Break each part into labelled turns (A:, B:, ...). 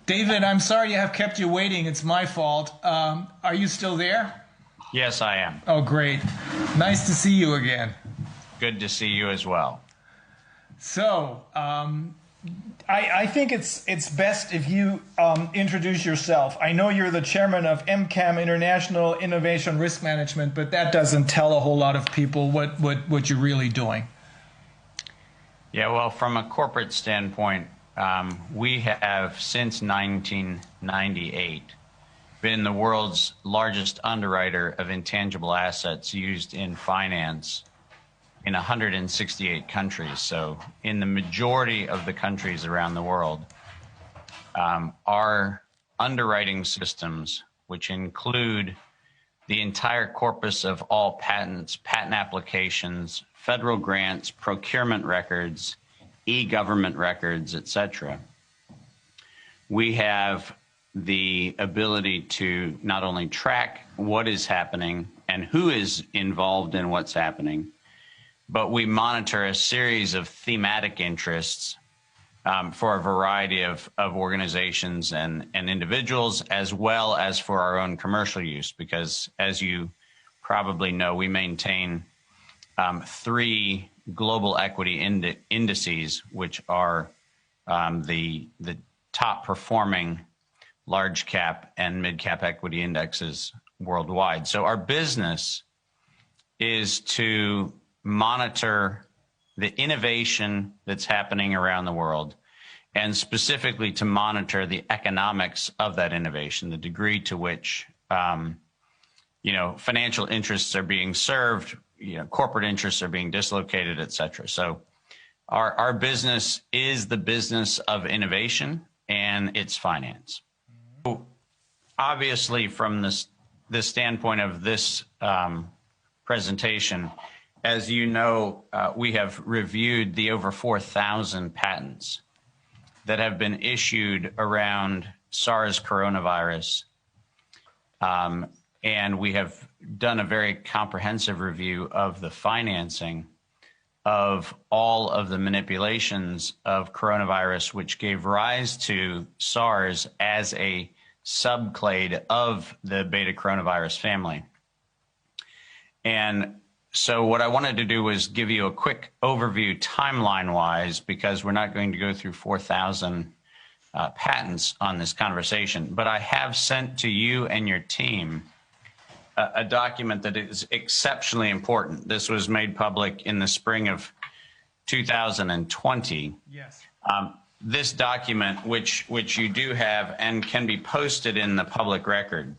A: David, I'm sorry to have kept you waiting. It's my fault. Are you still there?
B: Yes, I am.
A: Oh, great. Nice to see you again.
B: Good to see you as well.
A: So, I think it's best if you introduce yourself. I know you're the chairman of MCAM, International Innovation Risk Management, but that doesn't tell a whole lot of people what you're really doing.
B: Yeah, well, from a corporate standpoint, we have, since 1998, been the world's largest underwriter of intangible assets used in finance in 168 countries. So in the majority of the countries around the world, our underwriting systems, which include the entire corpus of all patents, patent applications, federal grants, procurement records, e-government records, etc. We have the ability to not only track what is happening and who is involved in what's happening, but we monitor a series of thematic interests for a variety of organizations and individuals, as well as for our own commercial use, because as you probably know, we maintain 3 global equity indices, which are the top performing large cap and mid cap equity indexes worldwide. So our business is to monitor the innovation that's happening around the world, and specifically to monitor the economics of that innovation, the degree to which financial interests are being served, corporate interests are being dislocated, et cetera. So our business is the business of innovation, and it's finance. So obviously, from the standpoint of this presentation, as you know, we have reviewed the over 4,000 patents that have been issued around SARS coronavirus, and we have done a very comprehensive review of the financing of all of the manipulations of coronavirus, which gave rise to SARS as a subclade of the beta coronavirus family. And so what I wanted to do was give you a quick overview timeline-wise, because we're not going to go through 4,000 patents on this conversation, but I have sent to you and your team a document that is exceptionally important. This was made public in the spring of 2020.
A: Yes.
B: This document, which you do have and can be posted in the public record,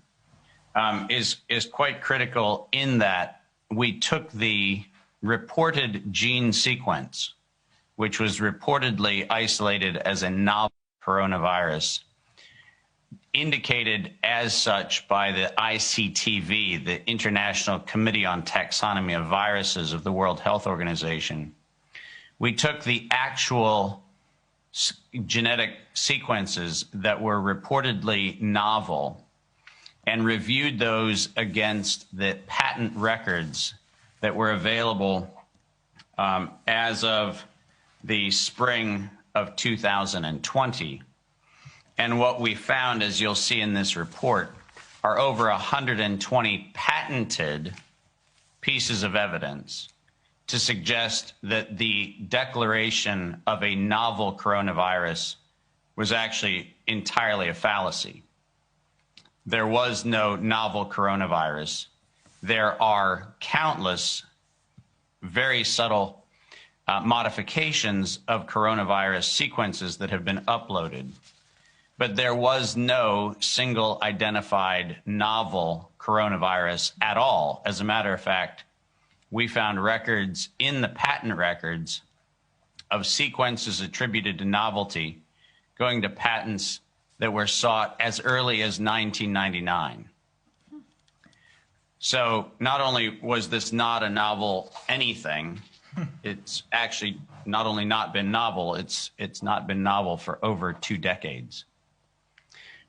B: is quite critical in that we took the reported gene sequence, which was reportedly isolated as a novel coronavirus, indicated as such by the ICTV, the International Committee on Taxonomy of Viruses of the World Health Organization. We took the actual genetic sequences that were reportedly novel and reviewed those against the patent records that were available as of the spring of 2020. And what we found, as you'll see in this report, are over 120 patented pieces of evidence to suggest that the declaration of a novel coronavirus was actually entirely a fallacy. There was no novel coronavirus. There are countless very subtle modifications of coronavirus sequences that have been uploaded. But there was no single identified novel coronavirus at all. As a matter of fact, we found records in the patent records of sequences attributed to novelty going to patents that were sought as early as 1999. So not only was this not a novel anything, it's actually not only not been novel, it's not been novel for over 2 decades.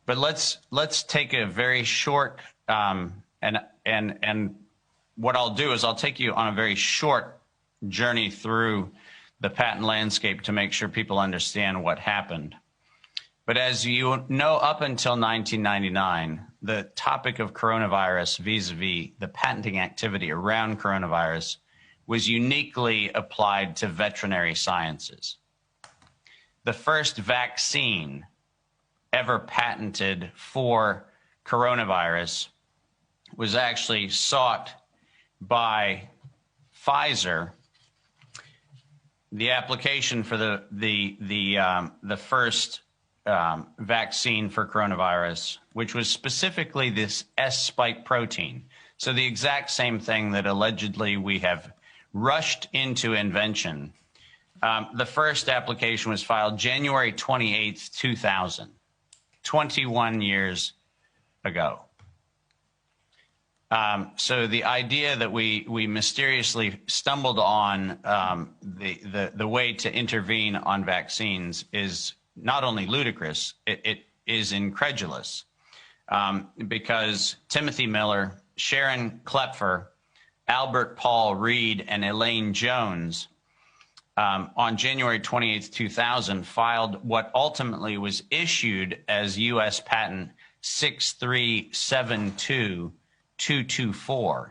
B: But let's take a very short and what I'll do is I'll take you on a very short journey through the patent landscape to make sure people understand what happened. But as you know, up until 1999, the topic of coronavirus vis-a-vis the patenting activity around coronavirus was uniquely applied to veterinary sciences. The first vaccine ever patented for coronavirus was actually sought by Pfizer. The application for the first vaccine for coronavirus, which was specifically this S spike protein. So the exact same thing that allegedly we have rushed into invention. The first application was filed January 28th, 2000, 21 years ago. So the idea that we mysteriously stumbled on the way to intervene on vaccines is not only ludicrous, it is incredulous, because Timothy Miller, Sharon Klepfer, Albert Paul Reed, and Elaine Jones on January 28th, 2000, filed what ultimately was issued as U.S. Patent 6372224,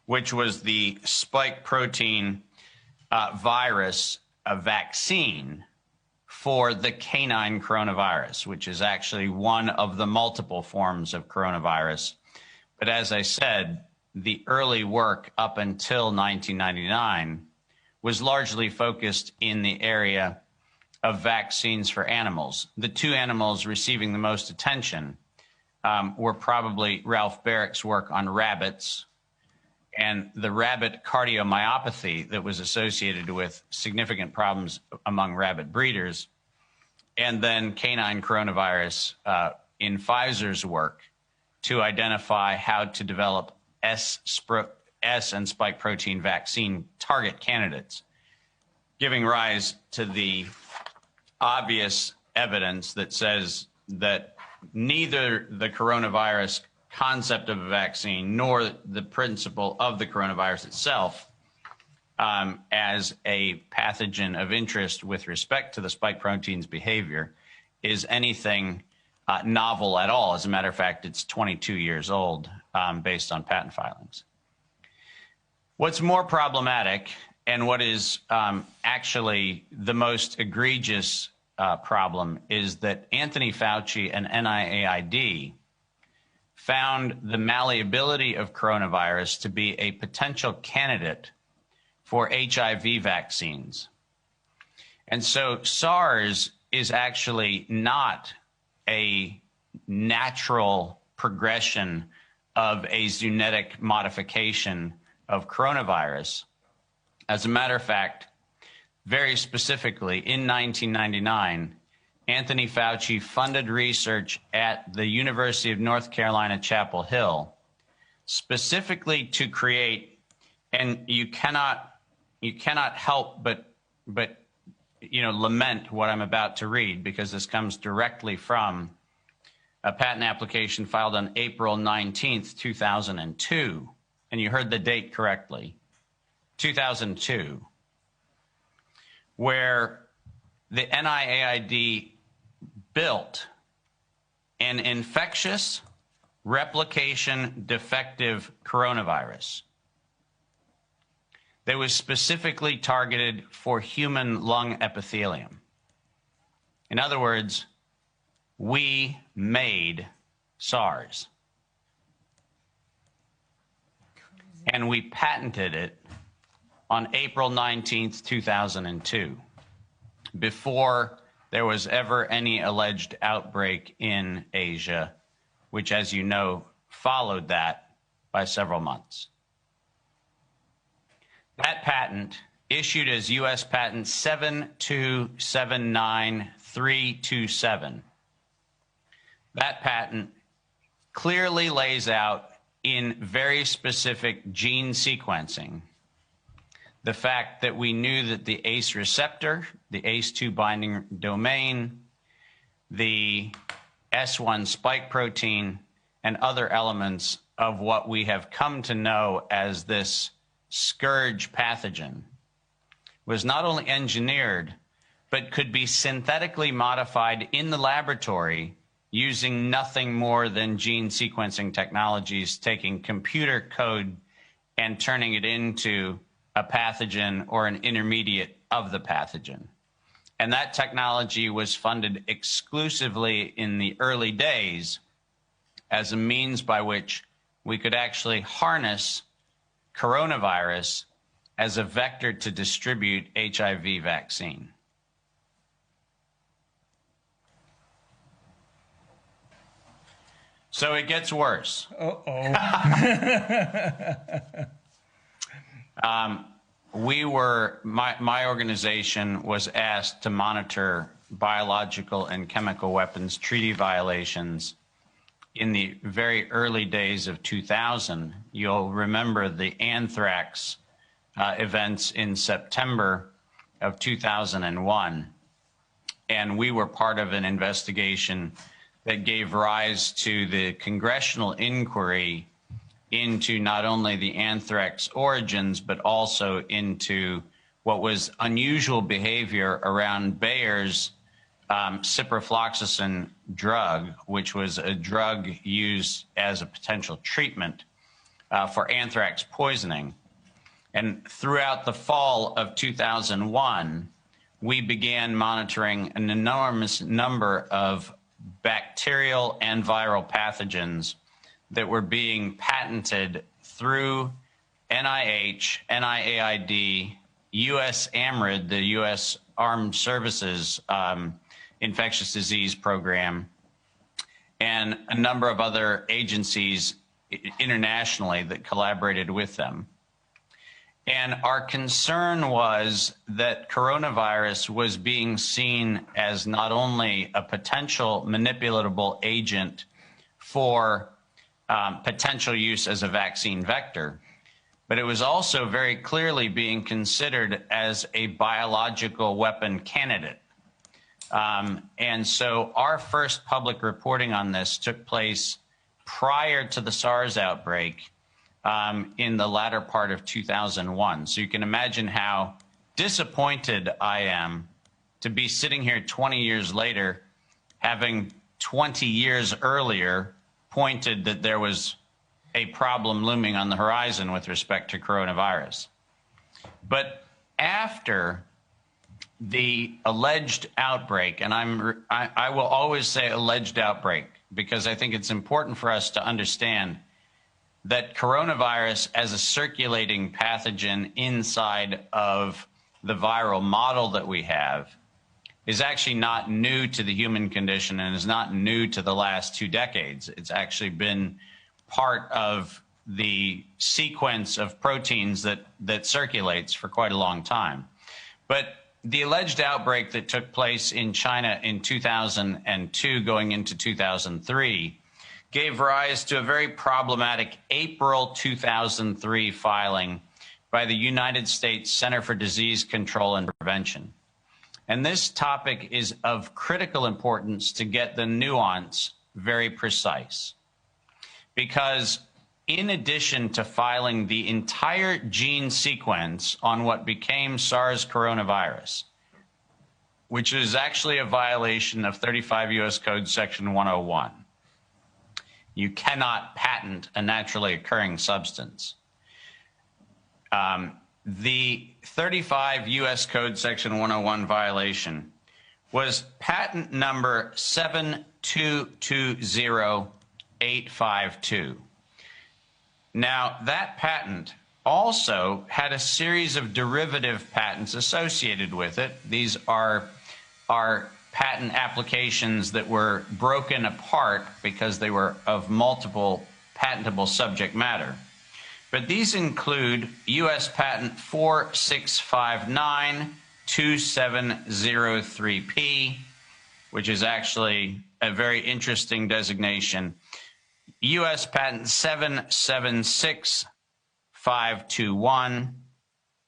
B: which was the spike protein virus vaccine for the canine coronavirus, which is actually one of the multiple forms of coronavirus. But as I said, the early work up until 1999 was largely focused in the area of vaccines for animals. The two animals receiving the most attention were probably Ralph Barrick's work on rabbits and the rabbit cardiomyopathy that was associated with significant problems among rabbit breeders, and then canine coronavirus in Pfizer's work to identify how to develop S and spike protein vaccine target candidates, giving rise to the obvious evidence that says that neither the coronavirus concept of a vaccine nor the principle of the coronavirus itself as a pathogen of interest with respect to the spike protein's behavior is anything novel at all. As a matter of fact, it's 22 years old based on patent filings. What's more problematic, and what is actually the most egregious problem, is that Anthony Fauci and NIAID found the malleability of coronavirus to be a potential candidate for HIV vaccines. And so SARS is actually not a natural progression of a zoonotic modification of coronavirus. As a matter of fact, very specifically, in 1999, Anthony Fauci funded research at the University of North Carolina, Chapel Hill, specifically to create, and you cannot help but lament what I'm about to read, because this comes directly from a patent application filed on April 19th, 2002, and you heard the date correctly, 2002, where the NIAID built an infectious replication defective coronavirus that was specifically targeted for human lung epithelium. In other words, we made SARS. And we patented it on April 19th, 2002, before there was ever any alleged outbreak in Asia, which, as you know, followed that by several months. That patent, issued as U.S. Patent 7279327, that patent clearly lays out in very specific gene sequencing the fact that we knew that the ACE receptor, the ACE2 binding domain, the S1 spike protein, and other elements of what we have come to know as this scourge pathogen was not only engineered but could be synthetically modified in the laboratory using nothing more than gene sequencing technologies, taking computer code and turning it into a pathogen or an intermediate of the pathogen. And that technology was funded exclusively in the early days as a means by which we could actually harness coronavirus as a vector to distribute HIV vaccine. So it gets worse. My organization was asked to monitor biological and chemical weapons treaty violations in the very early days of 2000. You'll remember the anthrax events in September of 2001. And we were part of an investigation that gave rise to the congressional inquiry into not only the anthrax origins, but also into what was unusual behavior around Bayer's ciprofloxacin drug, which was a drug used as a potential treatment for anthrax poisoning. And throughout the fall of 2001, we began monitoring an enormous number of bacterial and viral pathogens that were being patented through NIH, NIAID, US AMRID, the US Armed Services Infectious Disease Program, and a number of other agencies internationally that collaborated with them. And our concern was that coronavirus was being seen as not only a potential manipulatable agent for potential use as a vaccine vector, but it was also very clearly being considered as a biological weapon candidate. And so our first public reporting on this took place prior to the SARS outbreak in the latter part of 2001. So you can imagine how disappointed I am to be sitting here 20 years later, having 20 years earlier pointed that there was a problem looming on the horizon with respect to coronavirus. But after the alleged outbreak, and I will always say alleged outbreak, because I think it's important for us to understand that coronavirus as a circulating pathogen inside of the viral model that we have is actually not new to the human condition and is not new to the last 2 decades. It's actually been part of the sequence of proteins that circulates for quite a long time. But the alleged outbreak that took place in China in 2002 going into 2003 gave rise to a very problematic April 2003 filing by the United States Center for Disease Control and Prevention. And this topic is of critical importance to get the nuance very precise. Because in addition to filing the entire gene sequence on what became SARS coronavirus, which is actually a violation of 35 U.S. Code Section 101, you cannot patent a naturally occurring substance. The 35 U.S. Code Section 101 violation was patent number 7220852. Now, that patent also had a series of derivative patents associated with it. These are patent applications that were broken apart because they were of multiple patentable subject matter. But these include U.S. Patent 46592703P, which is actually a very interesting designation. U.S. Patent 776521,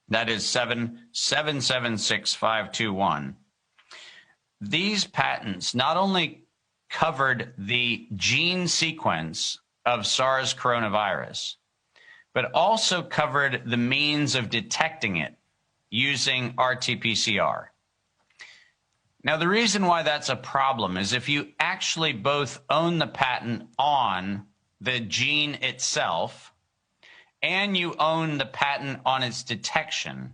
B: that is 776521. These patents not only covered the gene sequence of SARS coronavirus, but also covered the means of detecting it using RT-PCR. Now, the reason why that's a problem is if you actually both own the patent on the gene itself and you own the patent on its detection,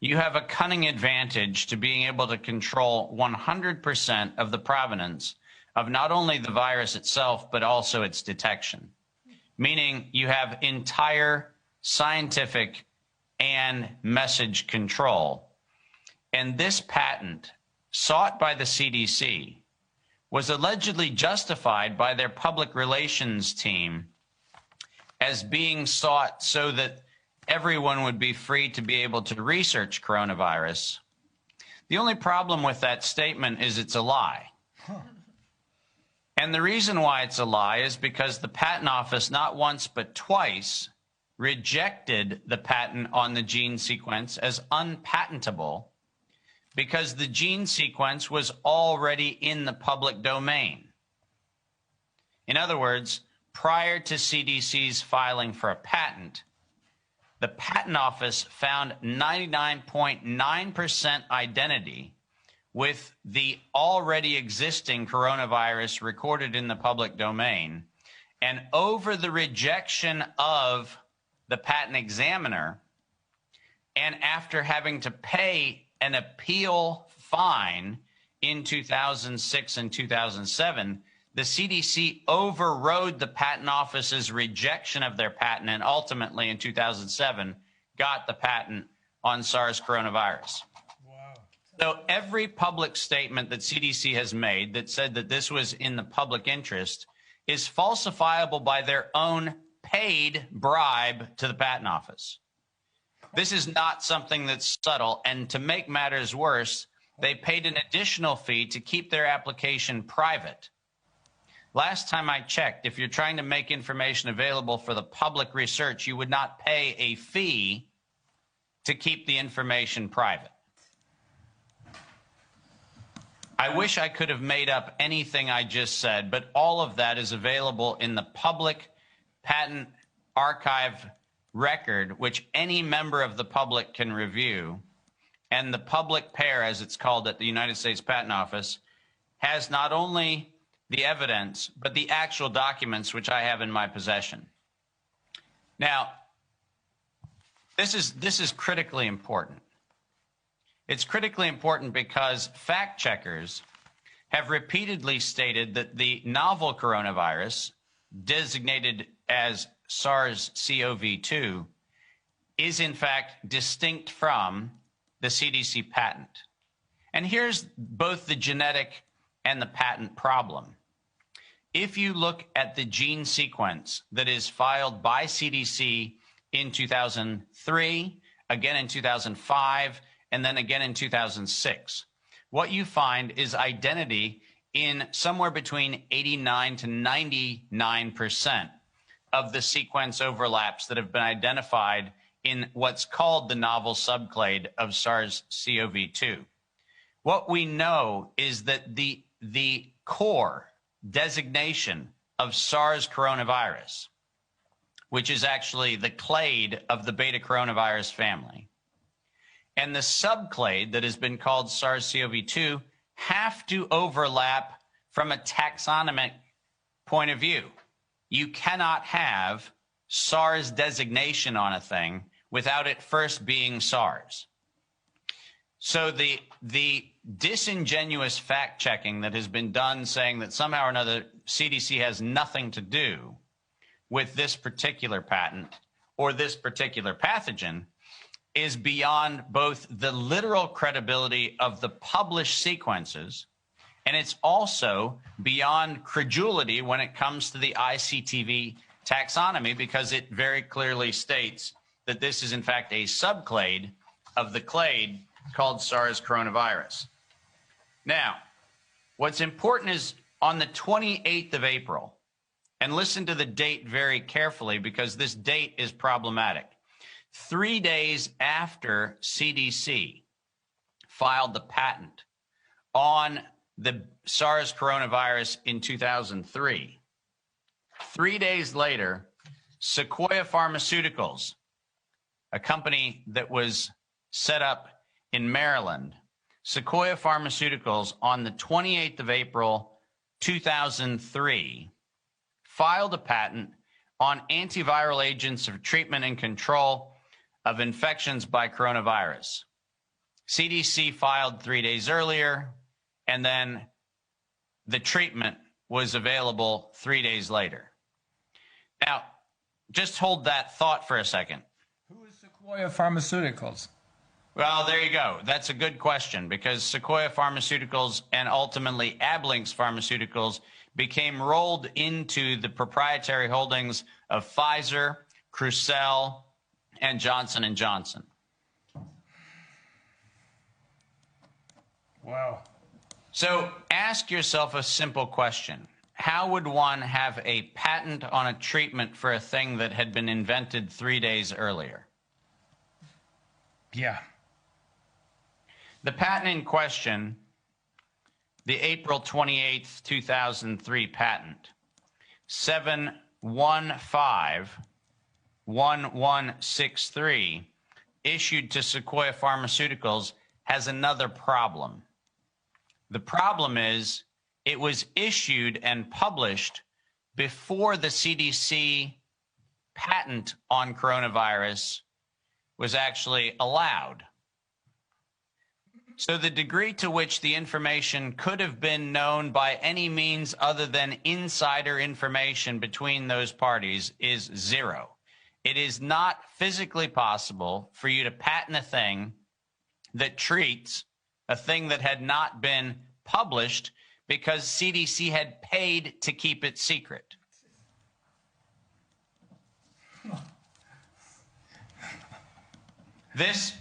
B: you have a cunning advantage to being able to control 100% of the provenance of not only the virus itself, but also its detection. Meaning you have entire scientific and message control. And this patent, sought by the CDC, was allegedly justified by their public relations team as being sought so that everyone would be free to be able to research coronavirus. The only problem with that statement is it's a lie. And the reason why it's a lie is because the Patent Office not once but twice rejected the patent on the gene sequence as unpatentable because the gene sequence was already in the public domain. In other words, prior to CDC's filing for a patent, the Patent Office found 99.9% identity with the already existing coronavirus recorded in the public domain, and over the rejection of the patent examiner, and after having to pay an appeal fine in 2006 and 2007, the CDC overrode the Patent Office's rejection of their patent and ultimately in 2007 got the patent on SARS coronavirus.
A: Wow.
B: So every public statement that CDC has made that said that this was in the public interest is falsifiable by their own paid bribe to the Patent Office. This is not something that's subtle, and to make matters worse, they paid an additional fee to keep their application private. Last time I checked, if you're trying to make information available for the public research, you would not pay a fee to keep the information private. I wish I could have made up anything I just said, but all of that is available in the public patent archive record, which any member of the public can review. And the public pair, as it's called at the United States Patent Office, has not only the evidence, but the actual documents which I have in my possession. Now, this is critically important. It's critically important because fact checkers have repeatedly stated that the novel coronavirus, designated as SARS-CoV-2, is in fact distinct from the CDC patent. And here's both the genetic and the patent problem. If you look at the gene sequence that is filed by CDC in 2003, again in 2005, and then again in 2006, what you find is identity in somewhere between 89 to 99% of the sequence overlaps that have been identified in what's called the novel subclade of SARS-CoV-2. What we know is that the core designation of SARS coronavirus, which is actually the clade of the beta coronavirus family, and the subclade that has been called SARS-CoV-2 have to overlap from a taxonomic point of view. You cannot have SARS designation on a thing without it first being SARS. So the disingenuous fact checking that has been done saying that somehow or another CDC has nothing to do with this particular patent or this particular pathogen is beyond both the literal credibility of the published sequences, and it's also beyond credulity when it comes to the ICTV taxonomy, because it very clearly states that this is in fact a subclade of the clade called SARS coronavirus. Now, what's important is on the 28th of April, and listen to the date very carefully because this date is problematic. 3 days after CDC filed the patent on the SARS coronavirus in 2003, 3 days later, Sequoia Pharmaceuticals, a company that was set up in Maryland, Sequoia Pharmaceuticals on the 28th of April, 2003, filed a patent on antiviral agents of treatment and control of infections by coronavirus. CDC filed 3 days earlier, and then the treatment was available 3 days later. Now, just hold that thought for a second.
A: Who is Sequoia Pharmaceuticals?
B: Well, there you go. That's a good question, because Sequoia Pharmaceuticals and ultimately Ablynx Pharmaceuticals became rolled into the proprietary holdings of Pfizer, Crucell, and Johnson & Johnson.
A: Wow.
B: So ask yourself a simple question. How would one have a patent on a treatment for a thing that had been invented 3 days earlier?
A: Yeah.
B: The patent in question, the April 28th, 2003 patent, 7151163, issued to Sequoia Pharmaceuticals, has another problem. The problem is it was issued and published before the CDC patent on coronavirus was actually allowed. So the degree to which the information could have been known by any means other than insider information between those parties is zero. It is not physically possible for you to patent a thing that treats a thing that had not been published because CDC had paid to keep it secret. This,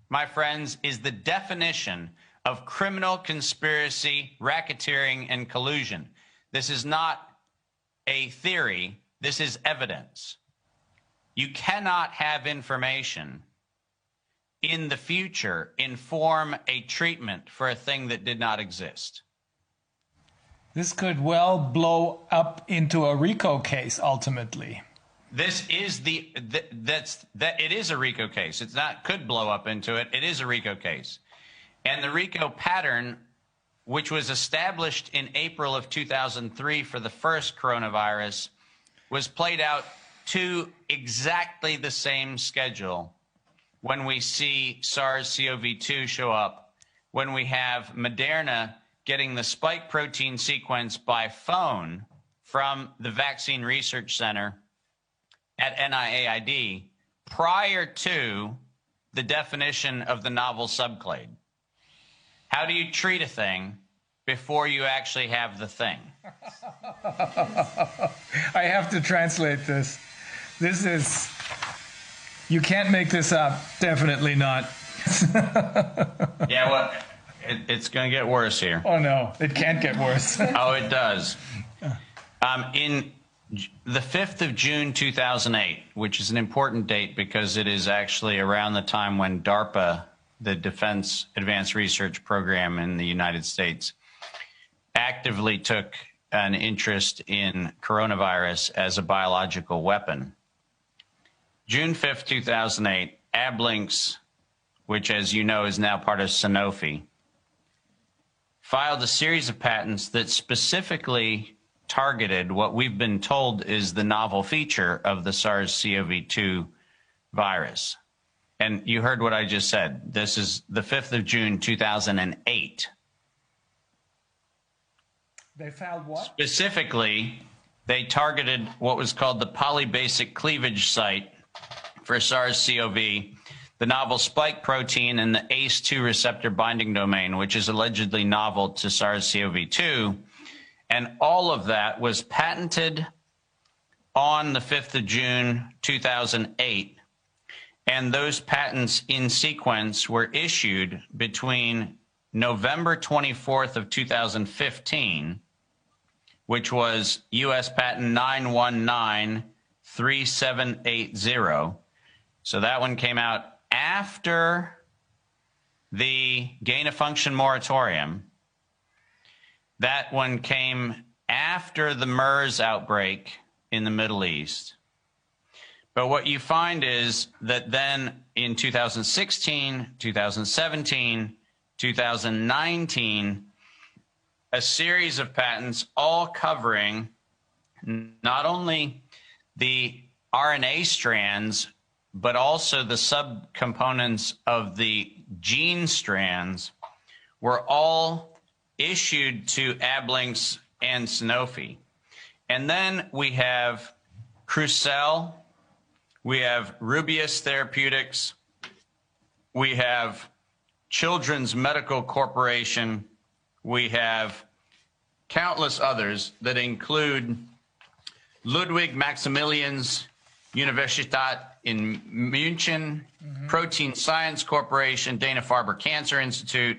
B: my friends, is the definition of criminal conspiracy, racketeering, and collusion. This is not a theory. This is evidence. You cannot have information in the future inform a treatment for a thing that did not exist.
A: This could well blow up into a RICO case ultimately.
B: This is it is a RICO case. It's not could blow up into it. It is a RICO case. And the RICO pattern, which was established in April of 2003 for the first coronavirus, was played out to exactly the same schedule when we see SARS-CoV-2 show up, when we have Moderna getting the spike protein sequence by phone from the Vaccine Research Center at NIAID prior to the definition of the novel subclade. How do you treat a thing before you actually have the thing?
A: I have to translate this. This is, you can't make this up. Definitely not.
B: Yeah, well, it's going to get worse here.
A: Oh, no, it can't get worse.
B: Oh, it does. In the 5th of June, 2008, which is an important date because it is actually around the time when DARPA, the Defense Advanced Research Program in the United States, actively took an interest in coronavirus as a biological weapon. June 5th, 2008, Ablynx, which, as you know, is now part of Sanofi, filed a series of patents that specifically targeted what we've been told is the novel feature of the SARS-CoV-2 virus. And you heard what I just said. This is the 5th of June, 2008.
A: They filed what?
B: Specifically, they targeted what was called the polybasic cleavage site for SARS-CoV, the novel spike protein, and the ACE2 receptor binding domain, which is allegedly novel to SARS-CoV-2. And all of that was patented on the 5th of June, 2008. And those patents in sequence were issued between November 24th of 2015, which was U.S. patent 9193780. So that one came out after the gain-of-function moratorium. That one came after the MERS outbreak in the Middle East. But what you find is that then in 2016, 2017, 2019, a series of patents all covering not only the RNA strands, but also the subcomponents of the gene strands, were all issued to Ablynx and Sanofi. And then we have Crucell, we have Rubius Therapeutics, we have Children's Medical Corporation, we have countless others that include Ludwig Maximilians Universität in München, Protein Science Corporation, Dana-Farber Cancer Institute,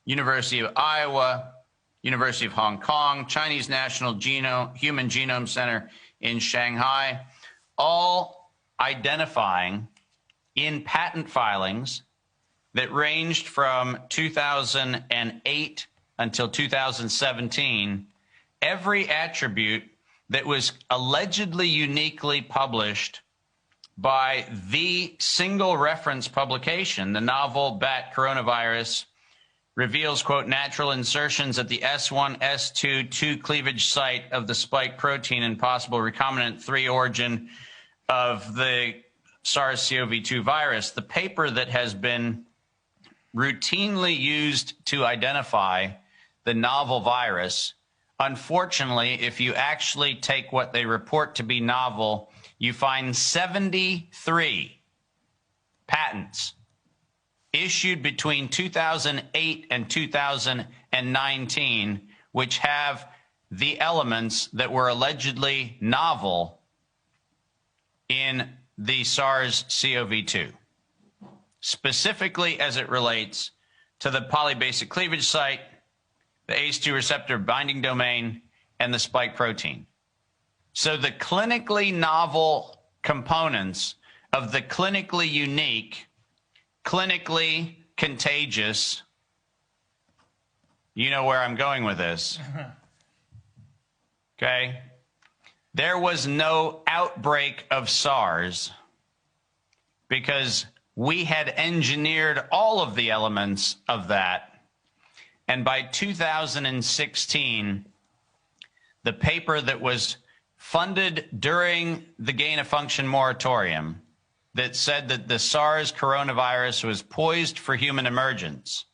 B: University of Iowa, University of Hong Kong, Chinese National Human Genome Center in Shanghai, all identifying in patent filings that ranged from 2008 until 2017, every attribute that was allegedly uniquely published by the single reference publication, the novel bat coronavirus, reveals, quote, natural insertions at the S1, S2, 2 cleavage site of the spike protein and possible recombinant 3 origin of the SARS-CoV-2 virus. The paper that has been routinely used to identify the novel virus, unfortunately, if you actually take what they report to be novel, you find 73 patents issued between 2008 and 2019, which have the elements that were allegedly novel in the SARS-CoV-2, specifically as it relates to the polybasic cleavage site, the ACE2 receptor binding domain, and the spike protein. So the clinically novel components of the clinically unique, clinically contagious, you know where I'm going with this, okay? There was no outbreak of SARS because we had engineered all of the elements of that. And by 2016, the paper that was funded during the gain-of-function moratorium that said that the SARS coronavirus was poised for human emergence,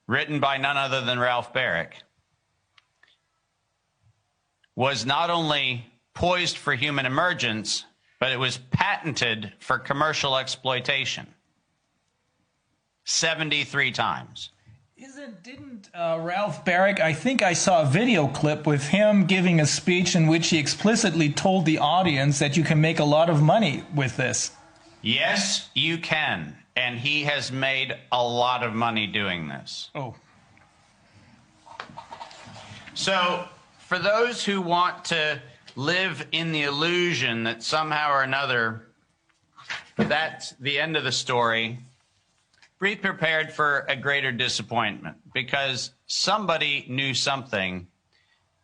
B: written by none other than Ralph Baric, was not only poised for human emergence, but it was patented for commercial exploitation 73 times.
A: Didn't Ralph Baric, I think I saw a video clip with him giving a speech in which he explicitly told the audience that you can make a lot of money with this.
B: Yes, you can. And he has made a lot of money doing this.
A: Oh.
B: So for those who want to live in the illusion that somehow or another that's the end of the story, be prepared for a greater disappointment, because somebody knew something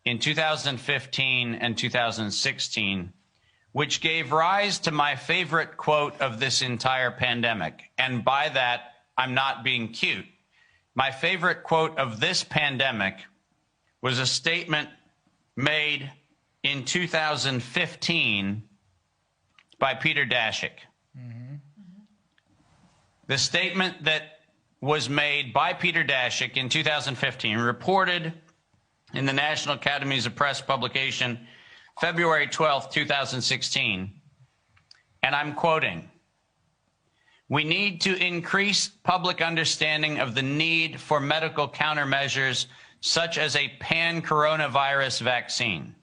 B: in 2015 and 2016 which gave rise to my favorite quote of this entire pandemic. And by that, I'm not being cute. My favorite quote of this pandemic was a statement made in 2015 by Peter Daszak. The statement that was made by Peter Daszak in 2015, reported in the National Academies of Press publication, February 12th, 2016, and I'm quoting, "We need to increase public understanding of the need for medical countermeasures such as a pan-coronavirus vaccine.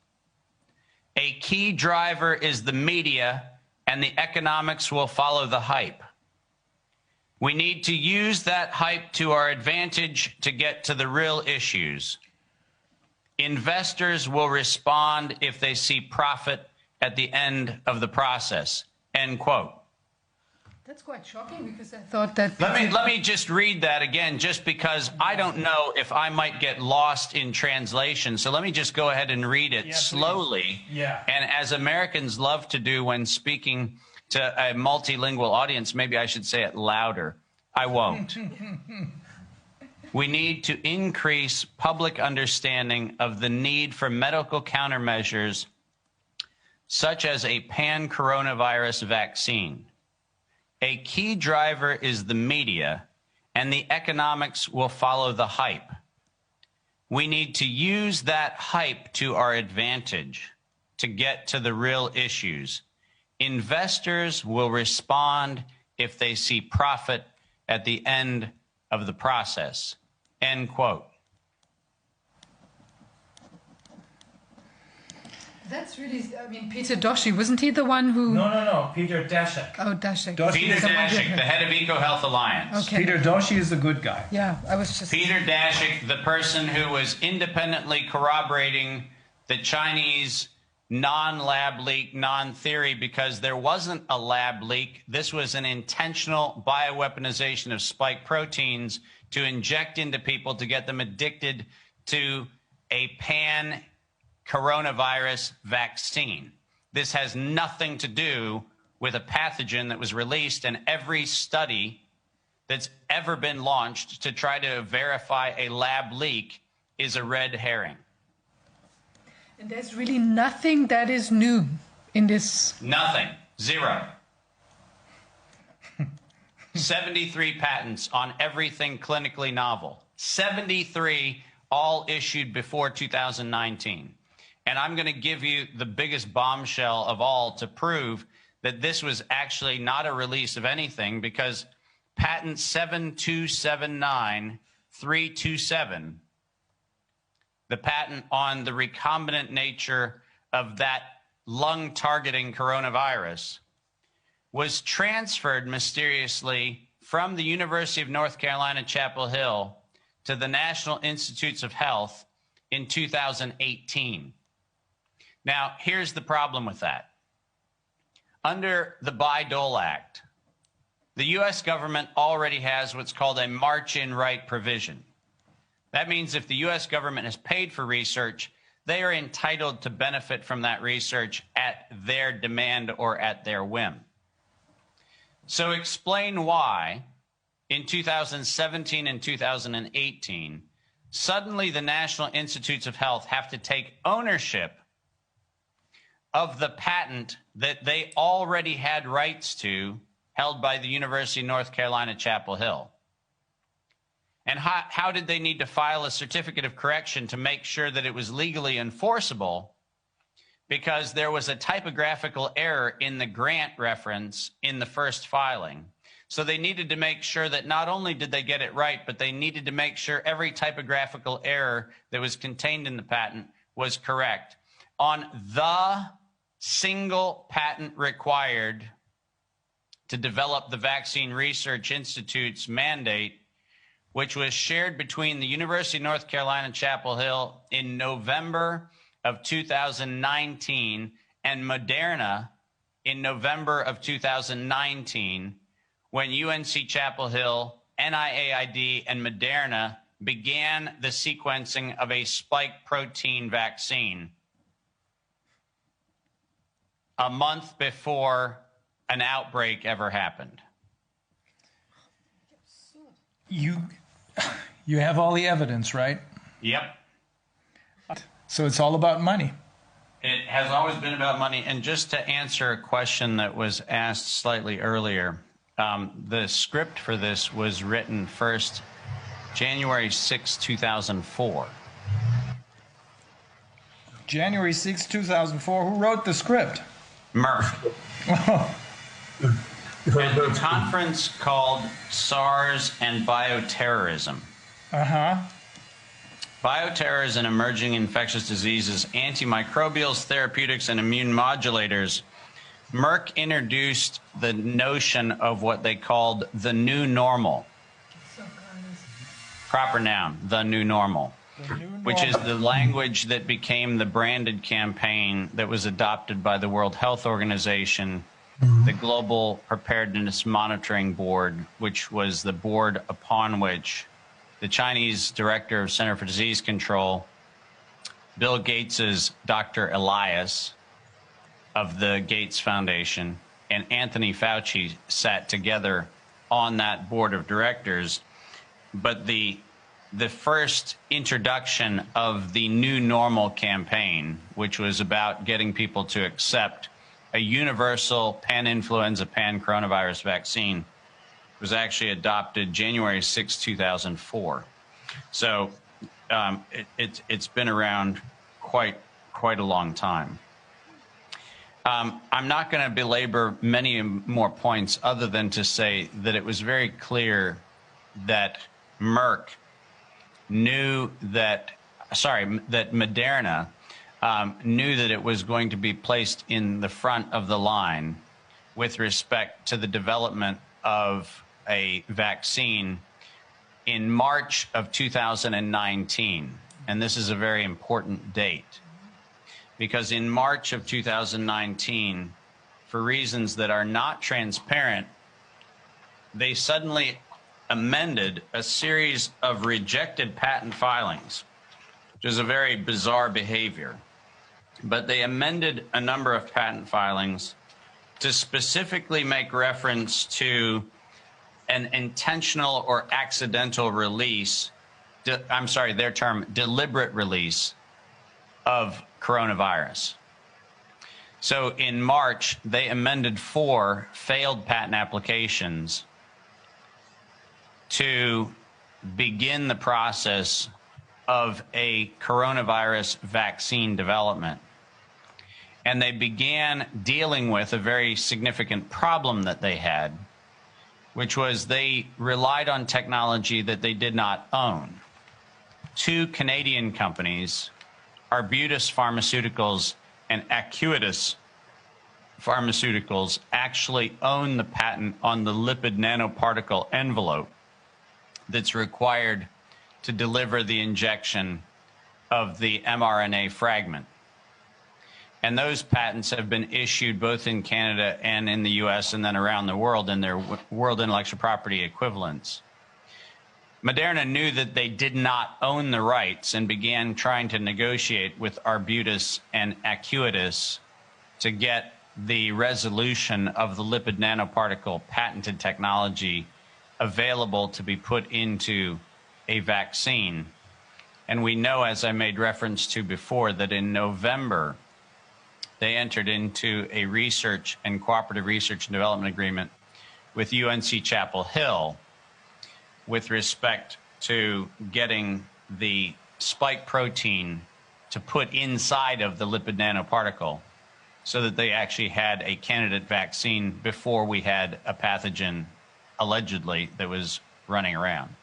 B: A key driver is the media, and the economics will follow the hype. We need to use that hype to our advantage to get to the real issues. Investors will respond if they see profit at the end of the process," end quote.
C: That's quite shocking, because I thought that...
B: Let me just read that again, just because I don't know if I might get lost in translation. So let me just go ahead and read it slowly.
A: Yeah.
B: And as Americans love to do when speaking to a multilingual audience, maybe I should say it louder. I won't. We need to increase public understanding of the need for medical countermeasures such as a pan-coronavirus vaccine. A key driver is the media, and the economics will follow the hype. We need to use that hype to our advantage to get to the real issues. Investors will respond if they see profit at the end of the process. End quote.
C: That's really, I mean, Peter Doshi, wasn't he the one who...
A: No, Peter Daszak.
C: Oh, Daszak.
B: Peter Daszak, the head of EcoHealth Alliance.
C: Okay.
A: Peter Doshi is the good guy.
C: Yeah, I was just...
B: Peter Daszak, the person who was independently corroborating the Chinese non-lab leak, non-theory, because there wasn't a lab leak. This was an intentional bioweaponization of spike proteins to inject into people to get them addicted to a pan-coronavirus vaccine. This has nothing to do with a pathogen that was released, and every study that's ever been launched to try to verify a lab leak is a red herring.
C: And there's really nothing that is new in this.
B: Nothing. Zero. 73 patents on everything clinically novel. 73, all issued before 2019. And I'm going to give you the biggest bombshell of all to prove that this was actually not a release of anything, because patent 7279327, the patent on the recombinant nature of that lung-targeting coronavirus, was transferred mysteriously from the University of North Carolina, Chapel Hill to the National Institutes of Health in 2018. Now, here's the problem with that. Under the Bayh-Dole Act, the U.S. government already has what's called a march-in right provision. That means if the U.S. government has paid for research, they are entitled to benefit from that research at their demand or at their whim. So explain why in 2017 and 2018, suddenly the National Institutes of Health have to take ownership of the patent that they already had rights to, held by the University of North Carolina, Chapel Hill. And how did they need to file a certificate of correction to make sure that it was legally enforceable? Because there was a typographical error in the grant reference in the first filing. So they needed to make sure that not only did they get it right, but they needed to make sure every typographical error that was contained in the patent was correct. On the single patent required to develop the Vaccine Research Institute's mandate, which was shared between the University of North Carolina, Chapel Hill in November of 2019 and Moderna in November of 2019, when UNC Chapel Hill, NIAID, and Moderna began the sequencing of a spike protein vaccine a month before an outbreak ever happened.
A: You have all the evidence, right?
B: Yep.
A: So it's all about money.
B: It has always been about money. And just to answer a question that was asked slightly earlier, the script for this was written first January 6, 2004.
A: January 6, 2004. Who wrote the script?
B: Merck. At a conference called SARS and Bioterrorism. Bioterrorism, emerging infectious diseases, antimicrobials, therapeutics, and immune modulators. Merck introduced the notion of what they called the new normal. Proper noun, the new normal, which is the language that became the branded campaign that was adopted by the World Health Organization, the Global Preparedness Monitoring Board, which was the board upon which the Chinese director of Center for Disease Control, Bill Gates's Dr. Elias of the Gates Foundation, and Anthony Fauci sat together on that board of directors, but the first introduction of the New Normal campaign, which was about getting people to accept a universal pan-influenza, pan-coronavirus vaccine, was actually adopted January 6, 2004. So it's been around quite a long time. I'm not going to belabor many more points other than to say that it was very clear that Merck knew that Moderna knew that it was going to be placed in the front of the line with respect to the development of a vaccine in March of 2019. And this is a very important date, because in March of 2019, for reasons that are not transparent, they suddenly amended a series of rejected patent filings, which is a very bizarre behavior. But they amended a number of patent filings to specifically make reference to an intentional or accidental release, their term, deliberate release of coronavirus. So in March, they amended 4 failed patent applications to begin the process of a coronavirus vaccine development. And they began dealing with a very significant problem that they had, which was they relied on technology that they did not own. 2 Canadian companies, Arbutus Pharmaceuticals and Acuitas Pharmaceuticals, actually own the patent on the lipid nanoparticle envelope that's required to deliver the injection of the mRNA fragment. And those patents have been issued both in Canada and in the US and then around the world in their world intellectual property equivalents. Moderna knew that they did not own the rights and began trying to negotiate with Arbutus and Acuitas to get the resolution of the lipid nanoparticle patented technology available to be put into a vaccine. And we know, as I made reference to before, that in November, they entered into a research and cooperative research and development agreement with UNC Chapel Hill with respect to getting the spike protein to put inside of the lipid nanoparticle so that they actually had a candidate vaccine before we had a pathogen, allegedly, that was running around.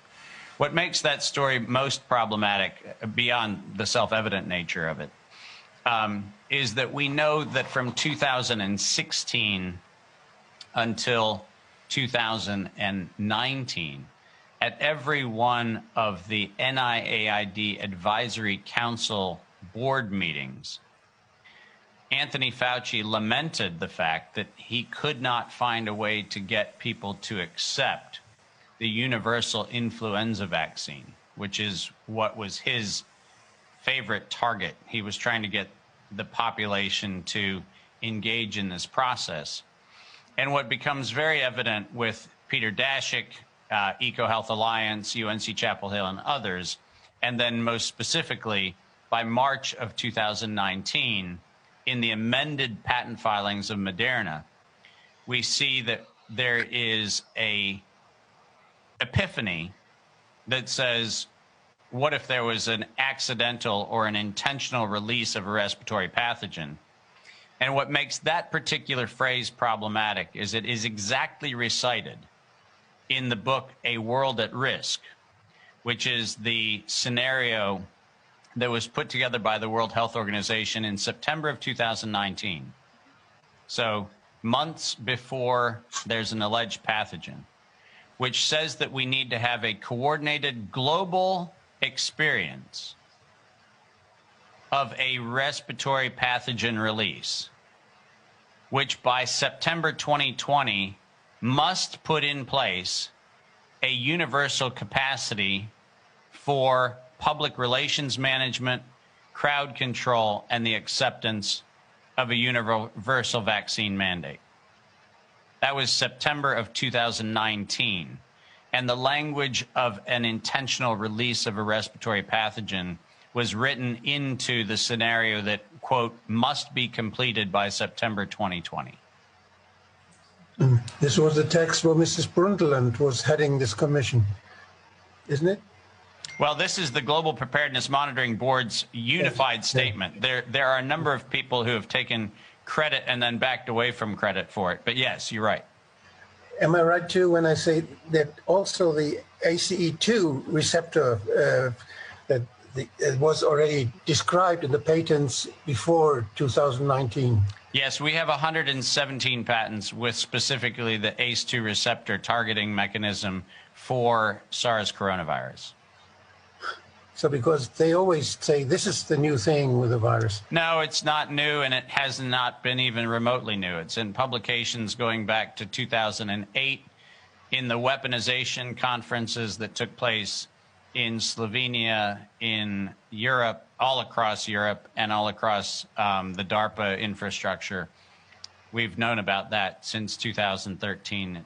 B: What makes that story most problematic, beyond the self-evident nature of it, is that we know that from 2016 until 2019, at every one of the NIAID Advisory Council board meetings, Anthony Fauci lamented the fact that he could not find a way to get people to accept the universal influenza vaccine, which is what was his favorite target. He was trying to get the population to engage in this process. And what becomes very evident with Peter Daszak, EcoHealth Alliance, UNC Chapel Hill, and others, and then most specifically by March of 2019, in the amended patent filings of Moderna, we see that there is a epiphany that says, what if there was an accidental or an intentional release of a respiratory pathogen? And what makes that particular phrase problematic is it is exactly recited in the book A World at Risk, which is the scenario that was put together by the World Health Organization in September of 2019. So months before there's an alleged pathogen, which says that we need to have a coordinated global experience of a respiratory pathogen release, which by September 2020 must put in place a universal capacity for public relations management, crowd control, and the acceptance of a universal vaccine mandate. That was September of 2019. And the language of an intentional release of a respiratory pathogen was written into the scenario that, quote, must be completed by September 2020.
D: This was the text where Mrs. Brundtland was heading this commission, isn't it?
B: Well, this is the Global Preparedness Monitoring Board's unified statement. There are a number of people who have taken credit and then backed away from credit for it. But yes, you're right.
D: Am I right too when I say that also the ACE2 receptor it was already described in the patents before 2019?
B: Yes, we have 117 patents with specifically the ACE2 receptor targeting mechanism for SARS coronavirus.
D: So because they always say this is the new thing with the virus.
B: No, it's not new, and it has not been even remotely new. It's in publications going back to 2008 in the weaponization conferences that took place in Slovenia, in Europe, all across Europe, and all across the DARPA infrastructure. We've known about that since 2013,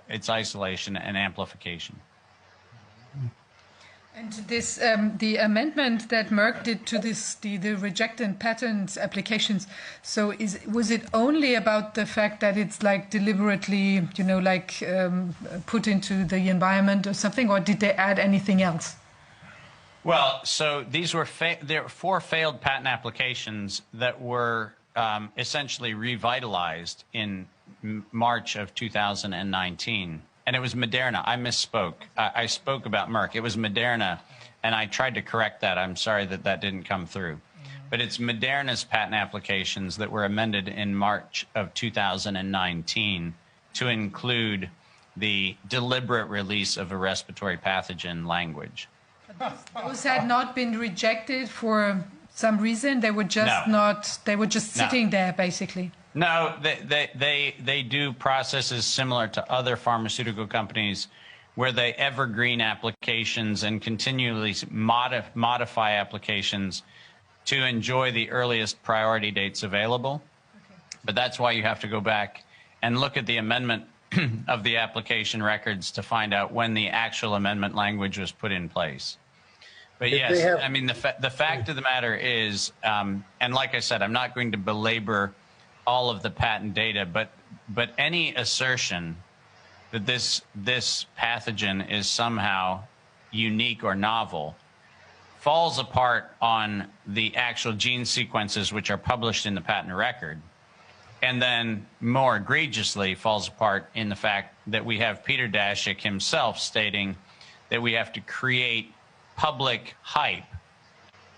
B: its isolation and amplification.
C: And this, the amendment that Merck did to this, the rejected patent applications. So, was it only about the fact that it's like deliberately, you know, like put into the environment or something, or did they add anything else?
B: Well, so these were there were 4 failed patent applications that were essentially revitalized in March of 2019. And it was Moderna. I misspoke. I spoke about Merck. It was Moderna, and I tried to correct that. I'm sorry that that didn't come through. But it's Moderna's patent applications that were amended in March of 2019 to include the deliberate release of a respiratory pathogen language.
C: Those had not been rejected for some reason. They were just they were just sitting there, basically.
B: No, they do processes similar to other pharmaceutical companies where they evergreen applications and continually modify applications to enjoy the earliest priority dates available. Okay. But that's why you have to go back and look at the amendment of the application records to find out when the actual amendment language was put in place. But yes, I mean, the fact of the matter is, and like I said, I'm not going to belabor all of the patent data, but any assertion that this pathogen is somehow unique or novel falls apart on the actual gene sequences which are published in the patent record, and then more egregiously falls apart in the fact that we have Peter Daszak himself stating that we have to create public hype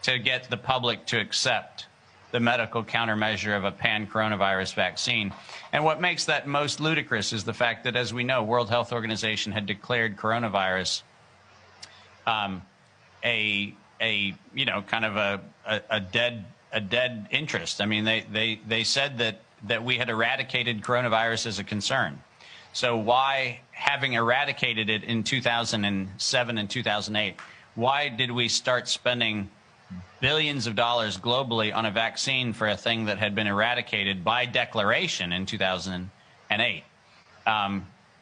B: to get the public to accept the medical countermeasure of a pan-coronavirus vaccine. And what makes that most ludicrous is the fact that, as we know, World Health Organization had declared coronavirus a you know, kind of a dead interest. I mean, they said that we had eradicated coronavirus as a concern. So why, having eradicated it in 2007 and 2008, why did we start spending billions of dollars globally on a vaccine for a thing that had been eradicated by declaration in 2008?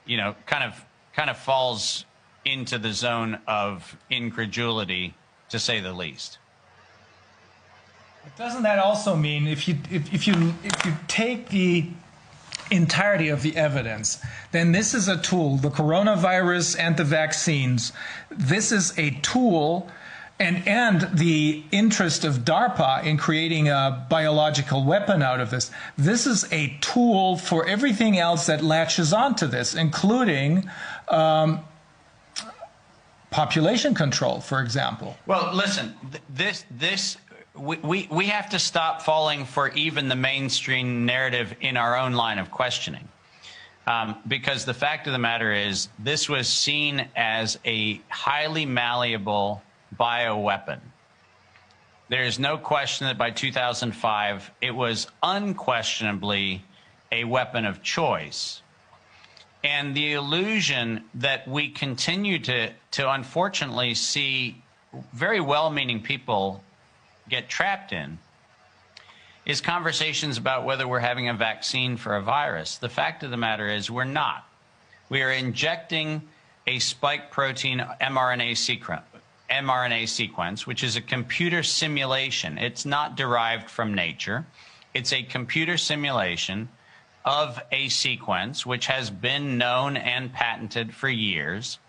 B: You know, kind of falls into the zone of incredulity, to say the least.
A: But doesn't that also mean if you take the entirety of the evidence, then this is a tool, the coronavirus and the vaccines, this is a tool, and the interest of DARPA in creating a biological weapon out of this, this is a tool for everything else that latches onto this, including population control, for example.
B: Well, listen, we have to stop falling for even the mainstream narrative in our own line of questioning. Because the fact of the matter is, this was seen as a highly malleable bioweapon. There is no question that by 2005, it was unquestionably a weapon of choice. And the illusion that we continue to unfortunately see very well-meaning people get trapped in is conversations about whether we're having a vaccine for a virus. The fact of the matter is we're not. We are injecting a spike protein mRNA sequence, which is a computer simulation. It's not derived from nature. It's a computer simulation of a sequence which has been known and patented for years.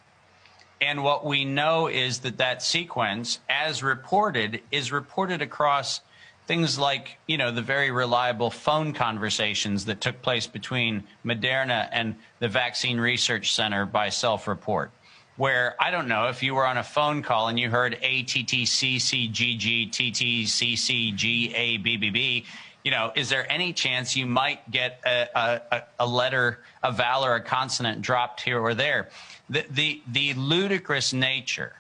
B: And what we know is that that sequence, as reported, is reported across things like, you know, the very reliable phone conversations that took place between Moderna and the Vaccine Research Center by self-report, where, I don't know, if you were on a phone call and you heard ATTCCGG, you know, is there any chance you might get a letter, a vowel or a consonant dropped here or there? The ludicrous nature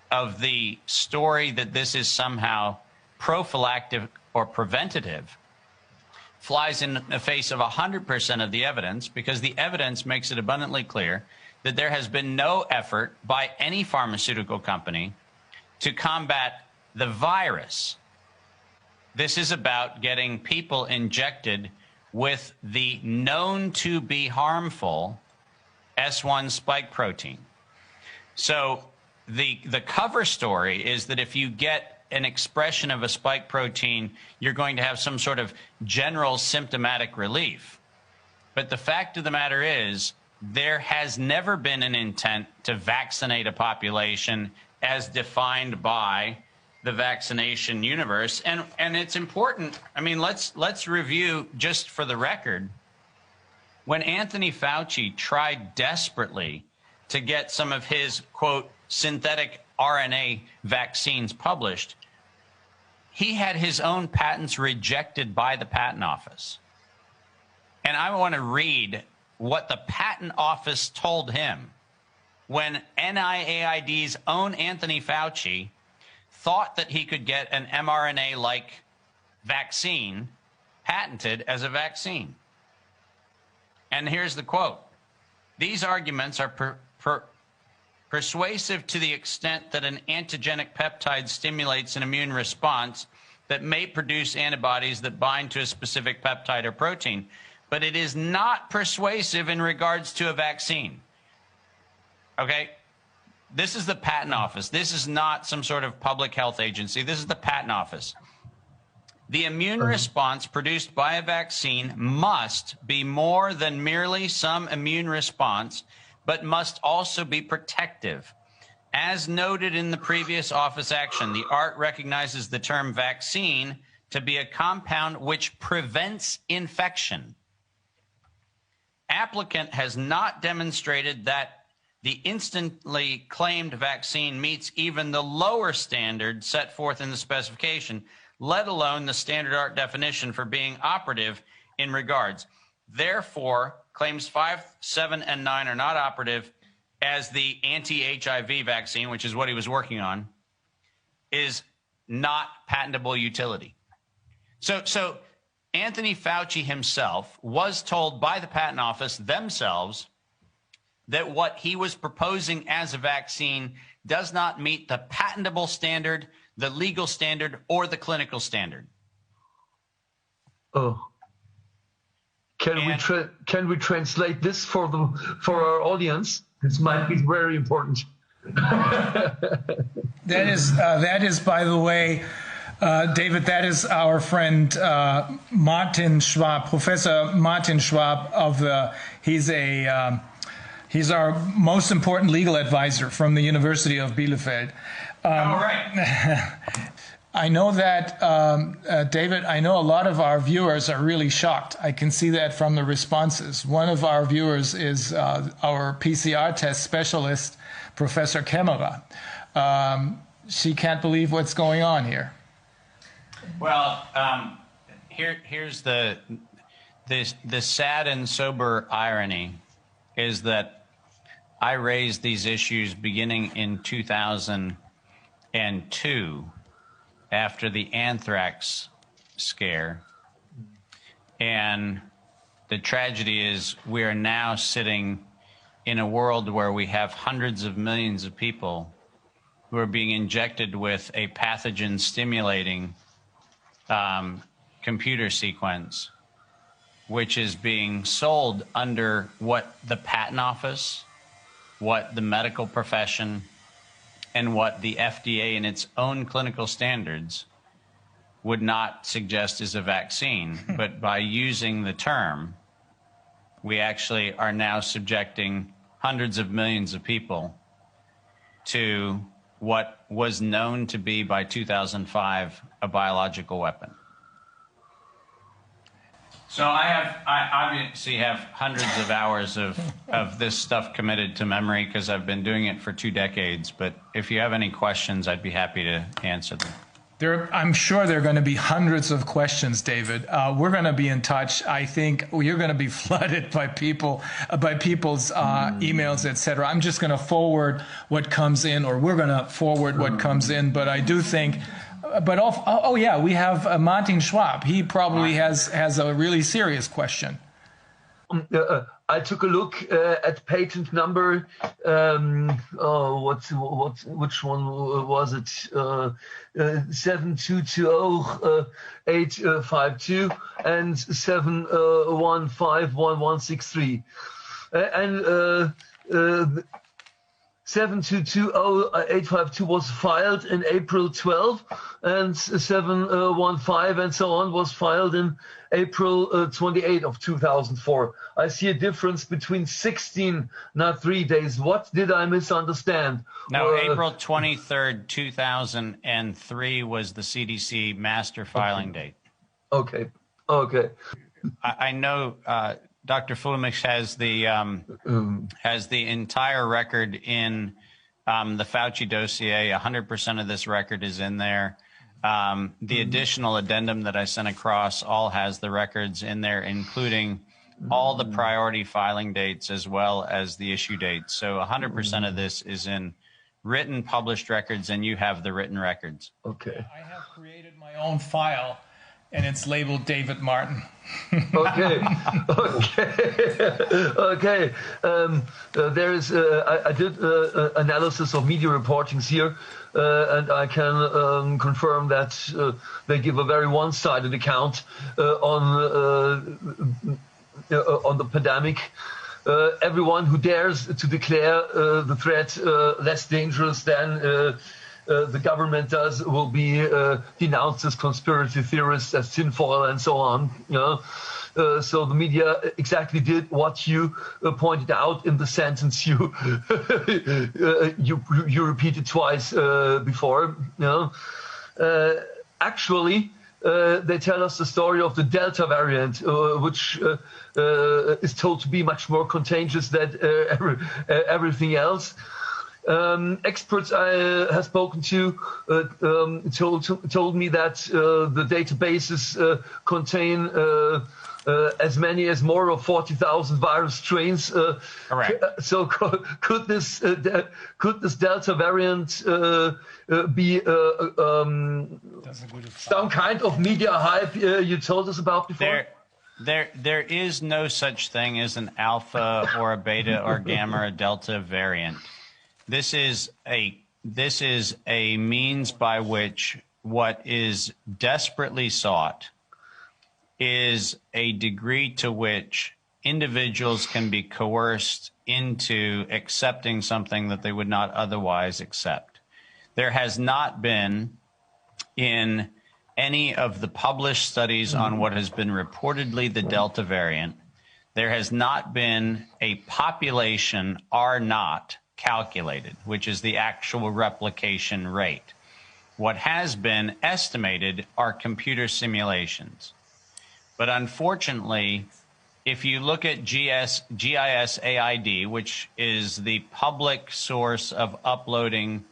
B: of the story that this is somehow prophylactic or preventative flies in the face of 100% of the evidence, because the evidence makes it abundantly clear that there has been no effort by any pharmaceutical company to combat the virus. This is about getting people injected with the known to be harmful S1 spike protein. So the cover story is that if you get an expression of a spike protein, you're going to have some sort of general symptomatic relief. But the fact of the matter is, there has never been an intent to vaccinate a population as defined by the vaccination universe. And it's important. I mean, let's review, just for the record, when Anthony Fauci tried desperately to get some of his, quote, synthetic RNA vaccines published, he had his own patents rejected by the patent office. And I want to read what the patent office told him when NIAID's own Anthony Fauci thought that he could get an mRNA-like vaccine patented as a vaccine. And here's the quote. These arguments are persuasive to the extent that an antigenic peptide stimulates an immune response that may produce antibodies that bind to a specific peptide or protein, but it is not persuasive in regards to a vaccine. Okay? This is the patent office. This is not some sort of public health agency. This is the patent office. The immune response produced by a vaccine must be more than merely some immune response, but must also be protective. As noted in the previous office action, the ART recognizes the term vaccine to be a compound which prevents infection. Applicant has not demonstrated that the instantly claimed vaccine meets even the lower standard set forth in the specification, let alone the standard ART definition for being operative in regards. Therefore, claims 5, 7, and 9 are not operative, as the anti-HIV vaccine, which is what he was working on, is not patentable utility. So Anthony Fauci himself was told by the patent office themselves that what he was proposing as a vaccine does not meet the patentable standard, the legal standard, or the clinical standard.
E: Oh. Can we translate this for our audience? This might be very important.
A: That is, by the way, David, that is our friend Martin Schwab, Professor Martin Schwab he's our most important legal advisor from the University of Bielefeld.
B: All right.
A: I know that, David, I know a lot of our viewers are really shocked. I can see that from the responses. One of our viewers is our PCR test specialist, Professor Kämmerer. She can't believe what's going on here.
B: Well, here's the sad and sober irony is that I raised these issues beginning in 2002 after the anthrax scare. And the tragedy is we are now sitting in a world where we have hundreds of millions of people who are being injected with a pathogen stimulating computer sequence, which is being sold under what the patent office, what the medical profession, and what the FDA in its own clinical standards would not suggest is a vaccine. But by using the term, we actually are now subjecting hundreds of millions of people to what was known to be by 2005 a biological weapon. So I obviously have hundreds of hours of this stuff committed to memory because I've been doing it for 2 decades. But if you have any questions, I'd be happy to answer them.
A: I'm sure there are going to be hundreds of questions, David. We're going to be in touch. I think you're going to be flooded by people's emails, etc. I'm just going to forward what comes in, or we're going to forward what comes in. But I do think, oh yeah, we have Martin Schwab. He probably has a really serious question.
E: I took a look at patent number. Which one was it? 7220-852 and 7151163. And 7220852 was filed in April 12, and 715 and so on was filed in April 28 of 2004. I see a difference between 16, not 3 days. What did I misunderstand?
B: No, April 23rd, 2003 was the CDC master filing date.
E: Okay, okay.
B: I know Dr. Fuellmich has the entire record in the Fauci dossier. 100% of this record is in there. The additional addendum that I sent across all has the records in there, including all the priority filing dates as well as the issue dates. So 100% of this is in written published records, and you have the written records.
E: Okay.
A: I have created my own file, and it's labeled David Martin.
E: Okay, okay. There is. I did analysis of media reportings here, and I can confirm that they give a very one-sided account on the pandemic. Everyone who dares to declare the threat less dangerous than the government does will be denounced as conspiracy theorists, as tinfoil, and so on. You know? So the media exactly did what you pointed out in the sentence you you repeated twice before. You know? Actually, they tell us the story of the Delta variant, which is told to be much more contagious than everything else. Experts I have spoken to told me that the databases contain as many as more of 40,000 virus strains.
B: Correct.
E: So could this Delta variant be some kind of media hype you told us about before?
B: There is no such thing as an alpha or a beta or gamma or delta variant. This is a means by which what is desperately sought is a degree to which individuals can be coerced into accepting something that they would not otherwise accept. There has not been, in any of the published studies on what has been reportedly the Delta variant, there has not been a population R naught calculated, which is the actual replication rate. What has been estimated are computer simulations. But unfortunately, if you look at GIS-AID, which is the public source of uploading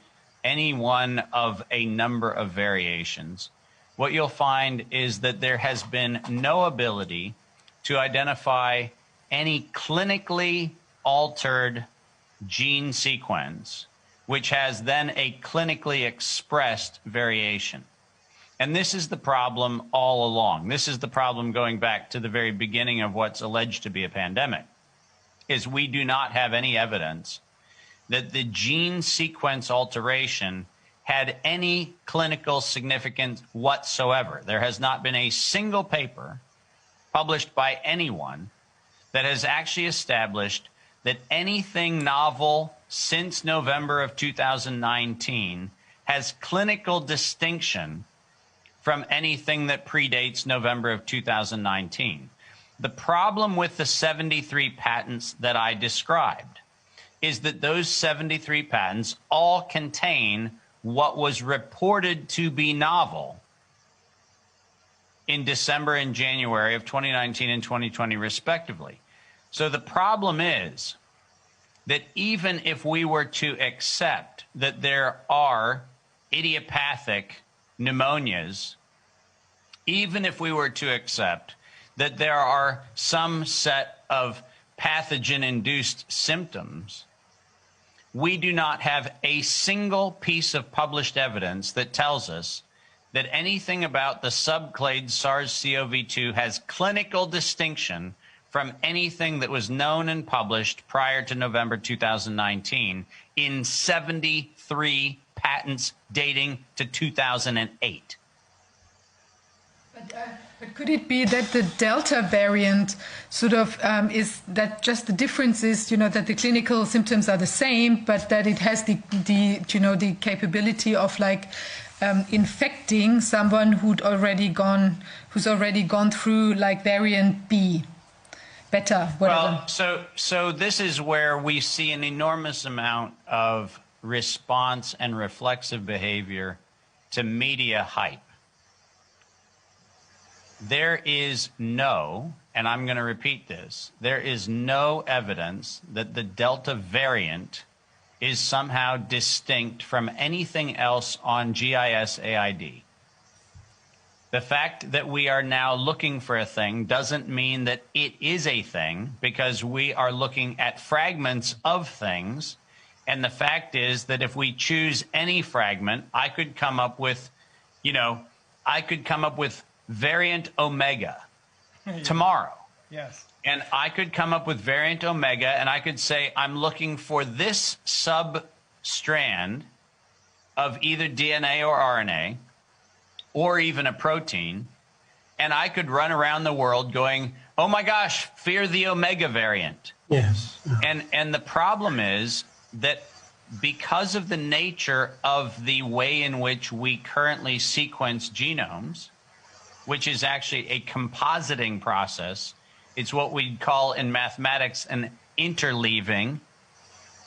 B: any one of a number of variations, what you'll find is that there has been no ability to identify any clinically altered gene sequence, which has then a clinically expressed variation. And this is the problem all along. This is the problem going back to the very beginning of what's alleged to be a pandemic, is we do not have any evidence that the gene sequence alteration had any clinical significance whatsoever. There has not been a single paper published by anyone that has actually established that anything novel since November of 2019 has clinical distinction from anything that predates November of 2019. The problem with the 73 patents that I described is that those 73 patents all contain what was reported to be novel in December and January of 2019 and 2020, respectively. So the problem is that even if we were to accept that there are idiopathic pneumonias, even if we were to accept that there are some set of pathogen-induced symptoms, we do not have a single piece of published evidence that tells us that anything about the subclade SARS-CoV-2 has clinical distinction from anything that was known and published prior to November 2019 in 73 patents dating to 2008.
C: But could it be that the Delta variant sort of is that just the difference is, that the clinical symptoms are the same, but that it has the capability of infecting someone who's already gone through variant B, beta, whatever.
B: Well, so this is where we see an enormous amount of response and reflexive behavior to media hype. There is no, and I'm going to repeat this, there is no evidence that the Delta variant is somehow distinct from anything else on GIS-AID. The fact that we are now looking for a thing doesn't mean that it is a thing, because we are looking at fragments of things. And the fact is that if we choose any fragment, I could come up with, variant Omega tomorrow.
A: Yes.
B: And I could come up with variant Omega, and I could say, I'm looking for this sub-strand of either DNA or RNA, or even a protein, and I could run around the world going, oh my gosh, fear the Omega variant.
D: Yes.
B: And the problem is that because of the nature of the way in which we currently sequence genomes, which is actually a compositing process, it's what we call in mathematics an interleaving,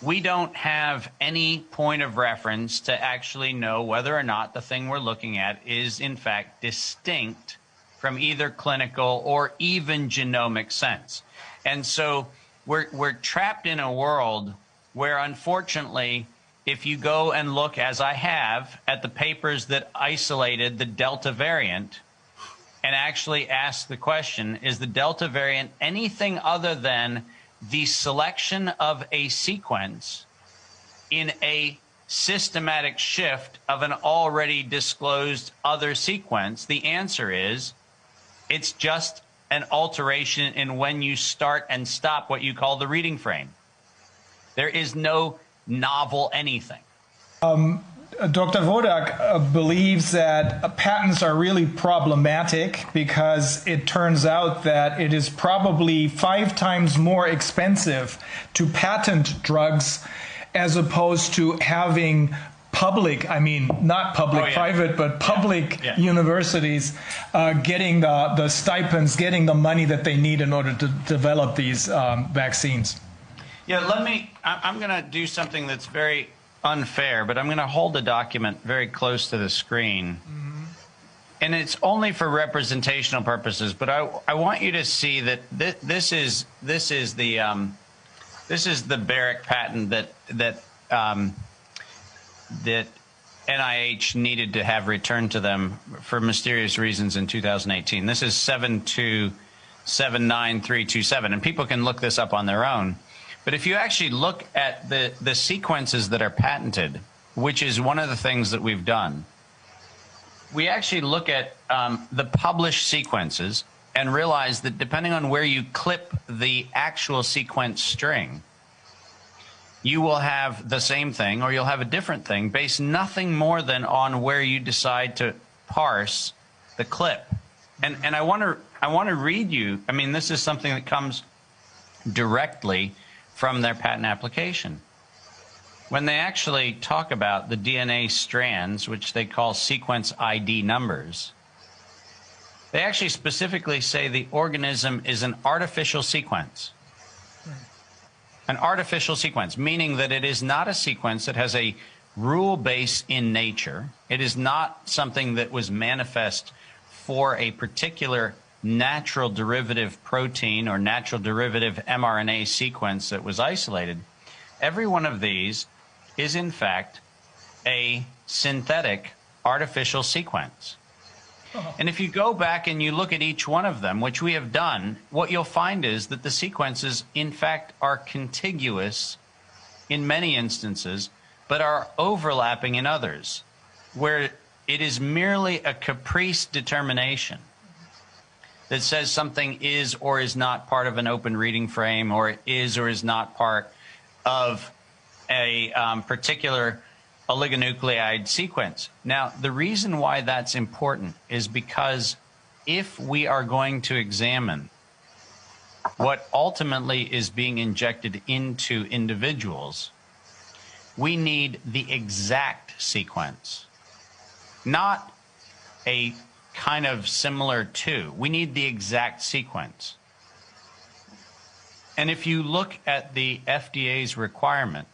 B: we don't have any point of reference to actually know whether or not the thing we're looking at is in fact distinct from either clinical or even genomic sense. And so we're trapped in a world where, unfortunately, if you go and look, as I have, at the papers that isolated the Delta variant and actually ask the question, is the Delta variant anything other than the selection of a sequence in a systematic shift of an already disclosed other sequence? The answer is it's just an alteration in when you start and stop what you call the reading frame. There is no novel anything.
A: Dr. Wodak believes that patents are really problematic because it turns out that it is probably 5 times more expensive to patent drugs as opposed to having public, I mean, not public, private, but public universities getting the stipends, getting the money that they need in order to develop these vaccines.
B: Yeah, I'm going to do something that's very unfair, but I'm going to hold the document very close to the screen. Mm-hmm. And it's only for representational purposes, but I want you to see that this is the Barrick patent that NIH needed to have returned to them for mysterious reasons in 2018. This is 7279327, and people can look this up on their own. But if you actually look at the sequences that are patented, which is one of the things that we've done, we actually look at the published sequences and realize that depending on where you clip the actual sequence string, you will have the same thing or you'll have a different thing based nothing more than on where you decide to parse the clip. And I want to read you, I mean, this is something that comes directly from their patent application. When they actually talk about the DNA strands, which they call sequence ID numbers, they actually specifically say the organism is an artificial sequence. An artificial sequence, meaning that it is not a sequence that has a rule base in nature. It is not something that was manifest for a particular natural derivative protein or natural derivative mRNA sequence that was isolated. Every one of these is in fact a synthetic artificial sequence. And if you go back and you look at each one of them, which we have done, what you'll find is that the sequences in fact are contiguous in many instances, but are overlapping in others, where it is merely a caprice determination that says something is or is not part of an open reading frame, or it is or is not part of a particular oligonucleotide sequence. Now, the reason why that's important is because if we are going to examine what ultimately is being injected into individuals, we need the exact sequence, not a kind of similar to. We need the exact sequence. And if you look at the FDA's requirement,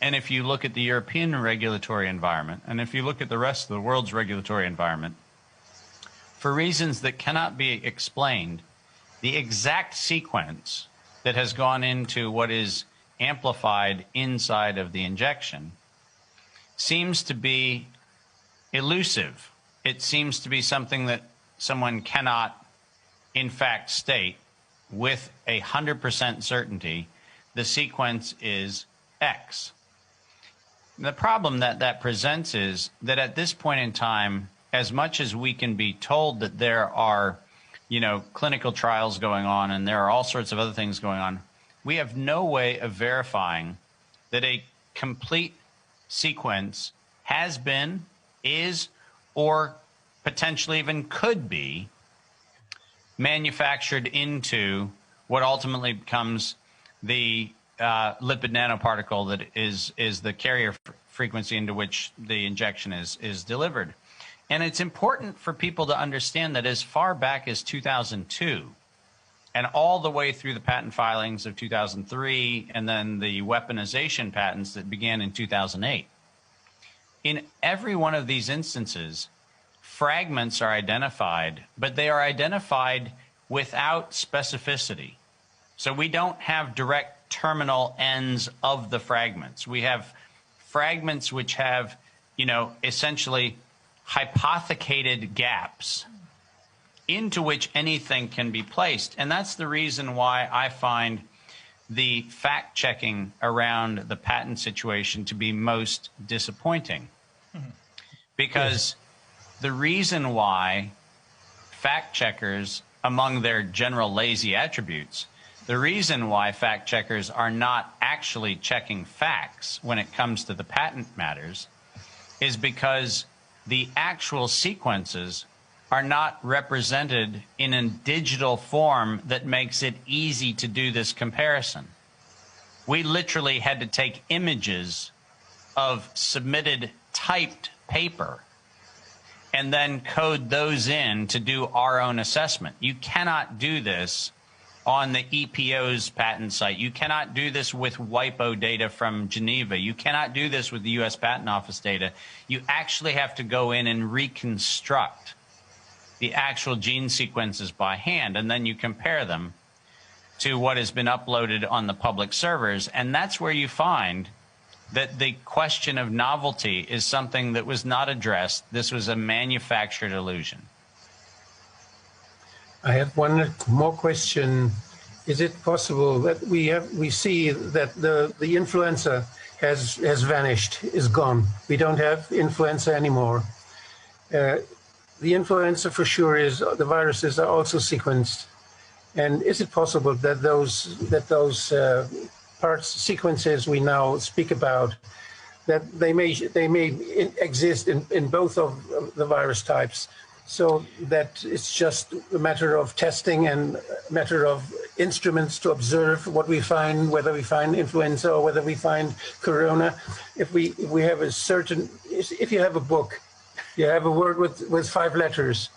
B: and if you look at the European regulatory environment, and if you look at the rest of the world's regulatory environment, for reasons that cannot be explained, the exact sequence that has gone into what is amplified inside of the injection seems to be elusive. It seems to be something that someone cannot, in fact, state with 100% certainty the sequence is X. The problem that presents is that at this point in time, as much as we can be told that there are, clinical trials going on and there are all sorts of other things going on, we have no way of verifying that a complete sequence has been, is, or potentially even could be manufactured into what ultimately becomes the lipid nanoparticle that is the carrier frequency into which the injection is delivered. And it's important for people to understand that as far back as 2002 and all the way through the patent filings of 2003 and then the weaponization patents that began in 2008, in every one of these instances, fragments are identified, but they are identified without specificity. So we don't have direct terminal ends of the fragments. We have fragments which have, essentially hypothecated gaps into which anything can be placed. And that's the reason why I find the fact-checking around the patent situation to be most disappointing. Because the reason why fact-checkers, among their general lazy attributes, the reason why fact-checkers are not actually checking facts when it comes to the patent matters is because the actual sequences are not represented in a digital form that makes it easy to do this comparison. We literally had to take images of submitted typed paper and then code those in to do our own assessment. You cannot do this on the EPO's patent site. You cannot do this with WIPO data from Geneva. You cannot do this with the U.S. Patent Office data. You actually have to go in and reconstruct the actual gene sequences by hand, and then you compare them to what has been uploaded on the public servers. And that's where you find that the question of novelty is something that was not addressed. This was a manufactured illusion.
D: I have one more question. Is it possible that we see that the influenza has vanished, is gone? We don't have influenza anymore. The influenza for sure is the viruses are also sequenced. And is it possible that those parts sequences we now speak about, that they may exist in both of the virus types, so that it's just a matter of testing and a matter of instruments to observe what we find, whether we find influenza or whether we find corona. If we have a certain, if you have a book, you have a word with 5 letters,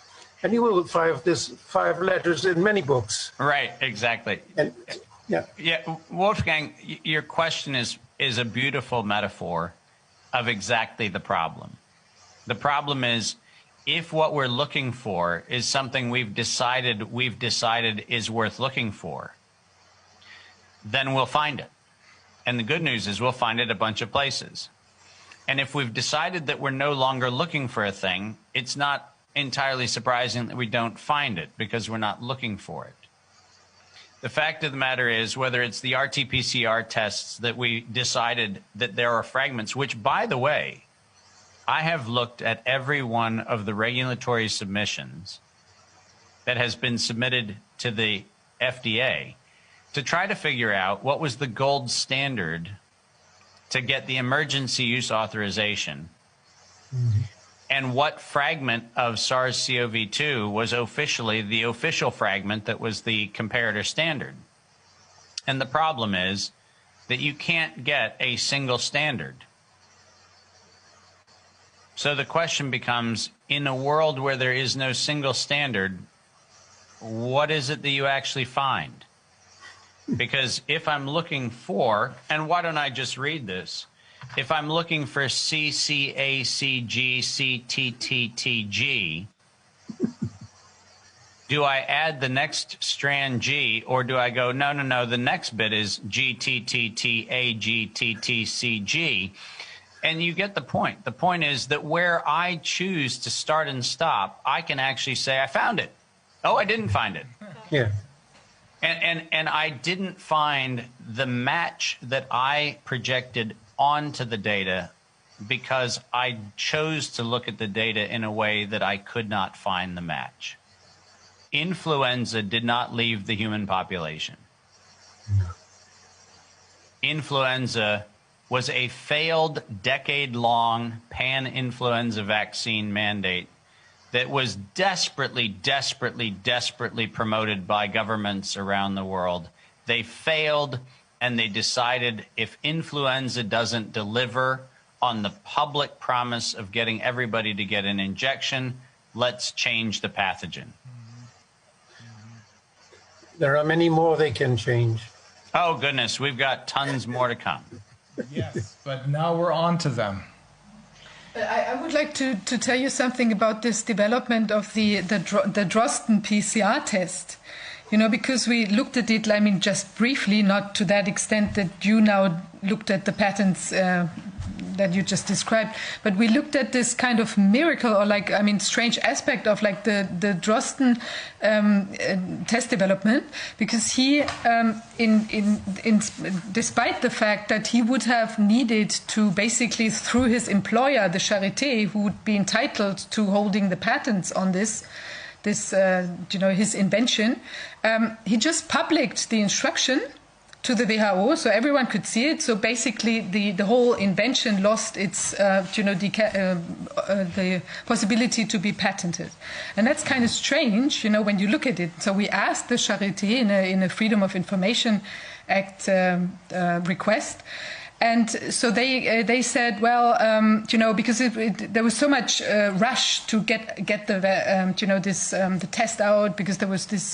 D: and you will find this 5 letters in many books.
B: Right, exactly.
D: And, yeah,
B: Wolfgang, your question is a beautiful metaphor of exactly the problem. The problem is, if what we're looking for is something we've decided is worth looking for, then we'll find it. And the good news is we'll find it a bunch of places. And if we've decided that we're no longer looking for a thing, it's not entirely surprising that we don't find it, because we're not looking for it. The fact of the matter is, whether it's the RT-PCR tests that we decided that there are fragments, which, by the way, I have looked at every one of the regulatory submissions that has been submitted to the FDA to try to figure out what was the gold standard to get the emergency use authorization, and what fragment of SARS-CoV-2 was officially the official fragment that was the comparator standard. And the problem is that you can't get a single standard. So the question becomes, in a world where there is no single standard, what is it that you actually find? Because if I'm looking for, and why don't I just read this? If I'm looking for CCACGCTTTG, do I add the next strand G, or do I go, no, the next bit is GTTTAGTTCG? And you get the point. The point is that where I choose to start and stop, I can actually say, I found it. Oh, I didn't find it.
D: yeah.
B: And I didn't find the match that I projected onto the data because I chose to look at the data in a way that I could not find the match. Influenza did not leave the human population.
D: No.
B: Influenza was a failed decade-long pan-influenza vaccine mandate that was desperately promoted by governments around the world. They failed, and they decided if influenza doesn't deliver on the public promise of getting everybody to get an injection, let's change the pathogen.
D: There are many more they can change.
B: Oh, goodness, we've got tons more to come.
A: Yes, but now we're on to them.
C: I would like to tell you something about this development of the Drosten PCR test. You know, because we looked at it, I mean, just briefly, not to that extent that you now looked at the patents that you just described, but we looked at this kind of miracle, or like, I mean, strange aspect of like the Drosten test development, because he, despite the fact that he would have needed to basically, through his employer, the Charité, who would be entitled to holding the patents on this, you know, his invention, he just published the instruction to the WHO, so everyone could see it. So basically, the whole invention lost its, you know, the possibility to be patented, and that's kind of strange, you know, when you look at it. So we asked the Charité in a Freedom of Information Act request. And so they said, well, you know, because there was so much rush to get the you know, this the test out, because there was this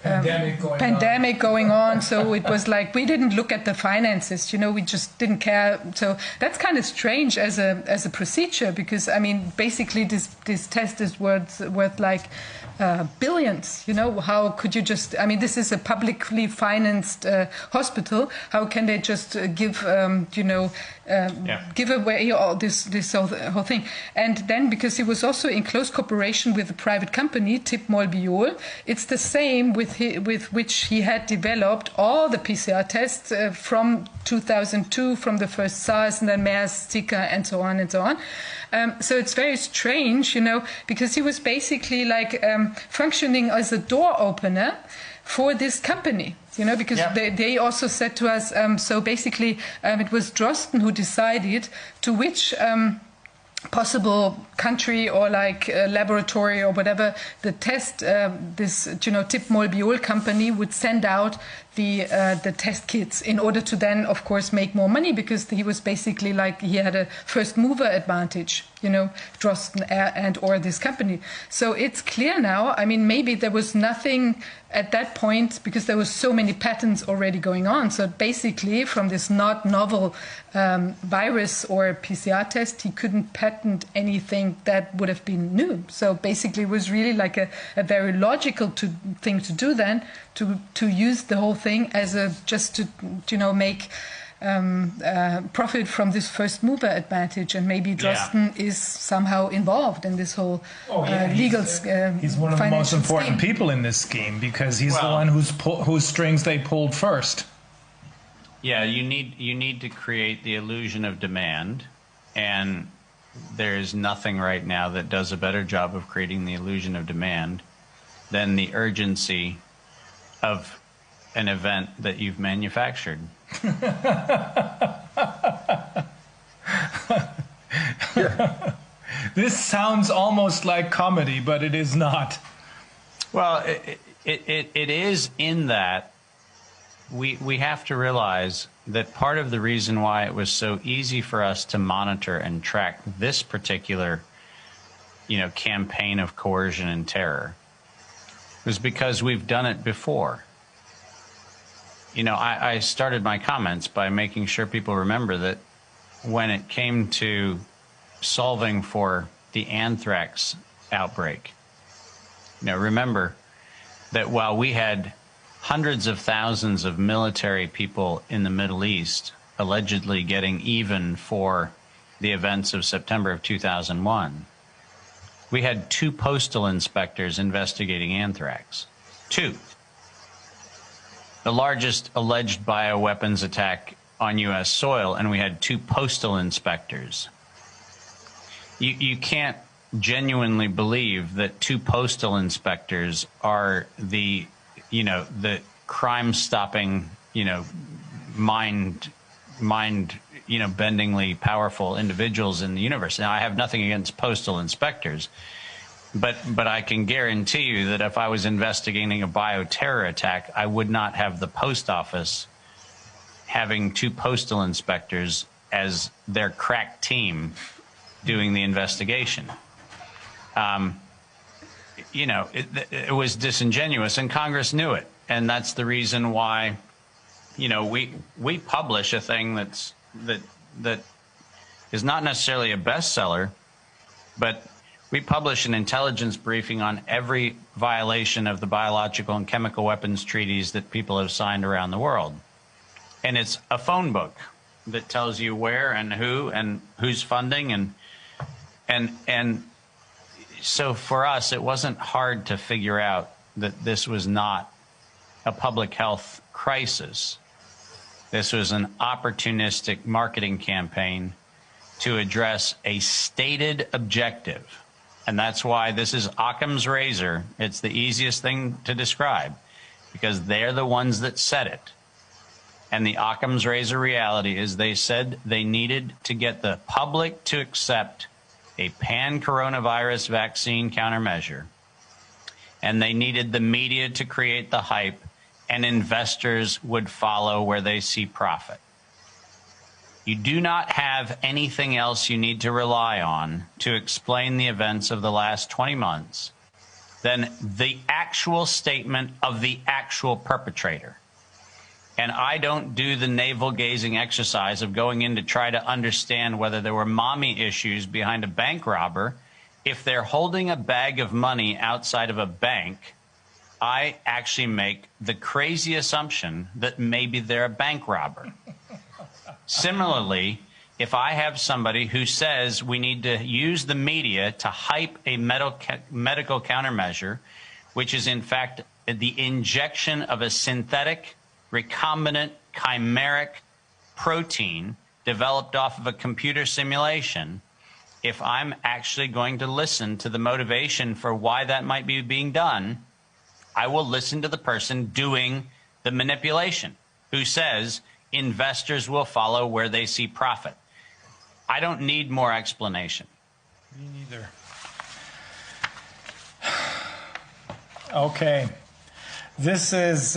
C: pandemic going on. So it was like we didn't look at the finances, you know, we just didn't care. So that's kind of strange as a procedure, because I mean, basically this test is worth like billions. You know, how could you just? I mean, this is a publicly financed hospital. How can they just give? You know, give away all this whole thing. And then, because he was also in close cooperation with a private company, Tip Molbiol, it's the same with which he had developed all the PCR tests from 2002, from the first SARS and then MERS, Zika, and so on and so on. So it's very strange, you know, because he was basically like functioning as a door opener for this company, because they also said to us, so basically it was Drosten who decided to which possible country or laboratory or whatever the test, this Tipmol-Biol company would send out the test kits in order to then, of course, make more money, because he was basically he had a first mover advantage, Drosten and or this company. So it's clear now. I mean, maybe there was nothing at that point because there was so many patents already going on. So basically, from this not novel virus or PCR test, he couldn't patent anything that would have been new. So basically, it was really a very logical thing to do then, to use the whole thing as just to make profit from this first mover advantage, and maybe Drosten is somehow involved in this whole legal
A: he's one of the most important people in this scheme, because he's the one whose strings they pulled first.
B: Yeah, you need to create the illusion of demand, and there's nothing right now that does a better job of creating the illusion of demand than the urgency of an event that you've manufactured.
A: This sounds almost like comedy, but it is not.
B: Well, it is, in that we have to realize that part of the reason why it was so easy for us to monitor and track this particular, campaign of coercion and terror was because we've done it before. I started my comments by making sure people remember that when it came to solving for the anthrax outbreak, remember that while we had hundreds of thousands of military people in the Middle East allegedly getting even for the events of September of 2001, we had 2 postal inspectors investigating anthrax. 2. The largest alleged bioweapons attack on U.S. soil, and we had 2 postal inspectors. You can't genuinely believe that 2 postal inspectors are the crime-stopping, bendingly powerful individuals in the universe. Now, I have nothing against postal inspectors, but I can guarantee you that if I was investigating a bioterror attack, I would not have the post office having 2 postal inspectors as their crack team doing the investigation. It was disingenuous, and Congress knew it, and that's the reason why, we publish a thing that is not necessarily a bestseller, but we publish an intelligence briefing on every violation of the biological and chemical weapons treaties that people have signed around the world. And it's a phone book that tells you where and who and who's funding. And so for us, it wasn't hard to figure out that this was not a public health crisis. This was an opportunistic marketing campaign to address a stated objective. And that's why this is Occam's razor. It's the easiest thing to describe, because they're the ones that said it. And the Occam's razor reality is they said they needed to get the public to accept a pan-coronavirus vaccine countermeasure. And they needed the media to create the hype, and investors would follow where they see profit. You do not have anything else you need to rely on to explain the events of the last 20 months than the actual statement of the actual perpetrator. And I don't do the navel-gazing exercise of going in to try to understand whether there were mommy issues behind a bank robber. If they're holding a bag of money outside of a bank, I actually make the crazy assumption that maybe they're a bank robber. Similarly, if I have somebody who says we need to use the media to hype a medical countermeasure, which is in fact the injection of a synthetic, recombinant, chimeric protein developed off of a computer simulation, if I'm actually going to listen to the motivation for why that might be being done, I will listen to the person doing the manipulation, who says investors will follow where they see profit. I don't need more explanation.
A: Me neither. Okay. This is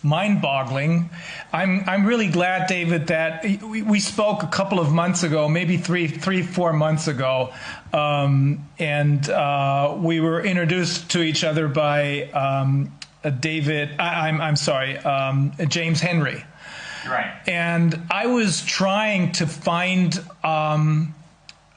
A: mind-boggling. I'm really glad, David, that we spoke a couple of months ago, maybe three, 4 months ago, and we were introduced to each other by James Henry.
B: Right.
A: And I was trying to find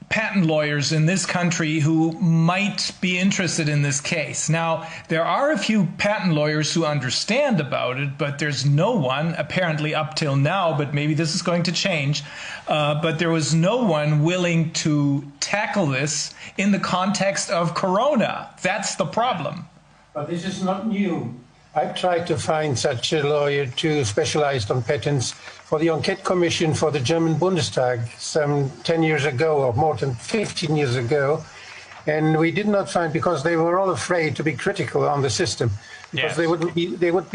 A: patent lawyers in this country who might be interested in this case. Now, there are a few patent lawyers who understand about it, but there's no one, apparently up till now, but maybe this is going to change, but there was no one willing to tackle this in the context of Corona. That's the problem.
D: But this is not new. I've tried to find such a lawyer too, specialized on patents, for the Enquete Commission for the German Bundestag some 10 years ago, or more than 15 years ago. And we did not find, because they were all afraid to be critical on the system, because they would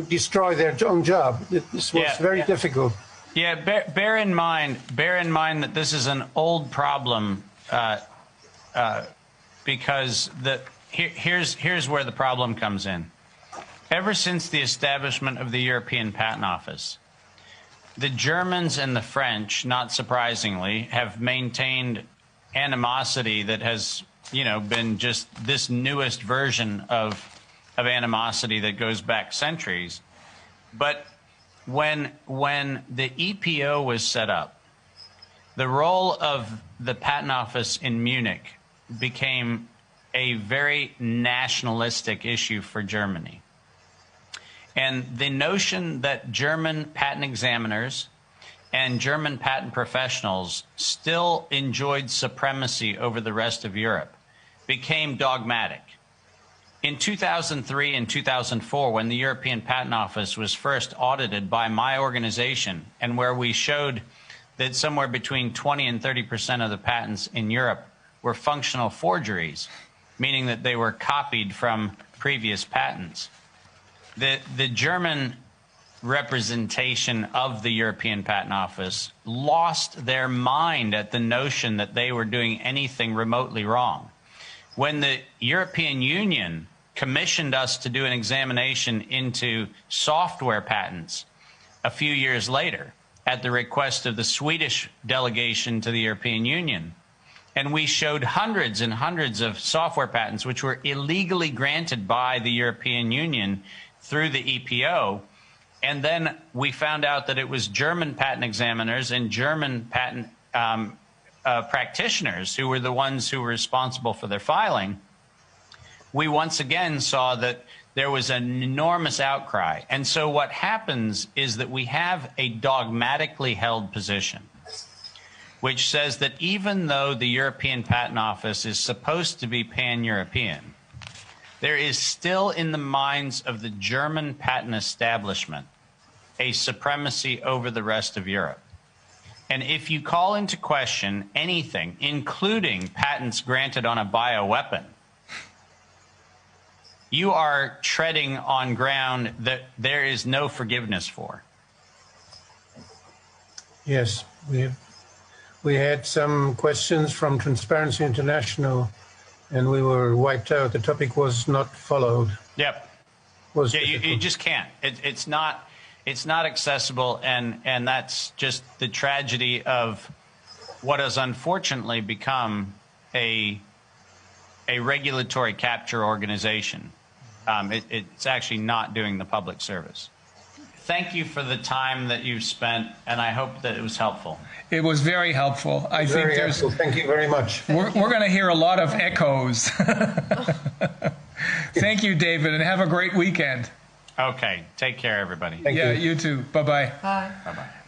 D: destroy their own job. This was very difficult.
B: Yeah, bear in mind that this is an old problem, because here's where the problem comes in. Ever since the establishment of the European Patent Office, the Germans and the French, not surprisingly, have maintained animosity that has, been just this newest version of animosity that goes back centuries. But when the EPO was set up, the role of the Patent Office in Munich became a very nationalistic issue for Germany. And the notion that German patent examiners and German patent professionals still enjoyed supremacy over the rest of Europe became dogmatic. In 2003 and 2004, when the European Patent Office was first audited by my organization, and where we showed that somewhere between 20 and 30% of the patents in Europe were functional forgeries, meaning that they were copied from previous patents, the German representation of the European Patent Office lost their mind at the notion that they were doing anything remotely wrong. When the European Union commissioned us to do an examination into software patents a few years later at the request of the Swedish delegation to the European Union, and we showed hundreds and hundreds of software patents which were illegally granted by the European Union through the EPO, and then we found out that it was German patent examiners and German patent practitioners who were the ones who were responsible for their filing. We once again saw that there was an enormous outcry. And so what happens is that we have a dogmatically held position, which says that even though the European Patent Office is supposed to be pan-European, there is still in the minds of the German patent establishment a supremacy over the rest of Europe. And if you call into question anything, including patents granted on a bioweapon, you are treading on ground that there is no forgiveness for.
D: Yes, we had some questions from Transparency International, and we were wiped out. The topic was not followed.
B: Yep. You just can't. It's not accessible, and that's just the tragedy of what has unfortunately become a regulatory capture organization. It's actually not doing the public service. Thank you for the time that you've spent, and I hope that it was helpful.
A: It was very helpful. I think
D: helpful. Thank you very much.
A: We're going to hear a lot of echoes. Thank you, David, and have a great weekend.
B: Okay. Take care, everybody.
D: Thank you.
A: You too. Bye-bye.
C: Bye.
B: Bye-bye.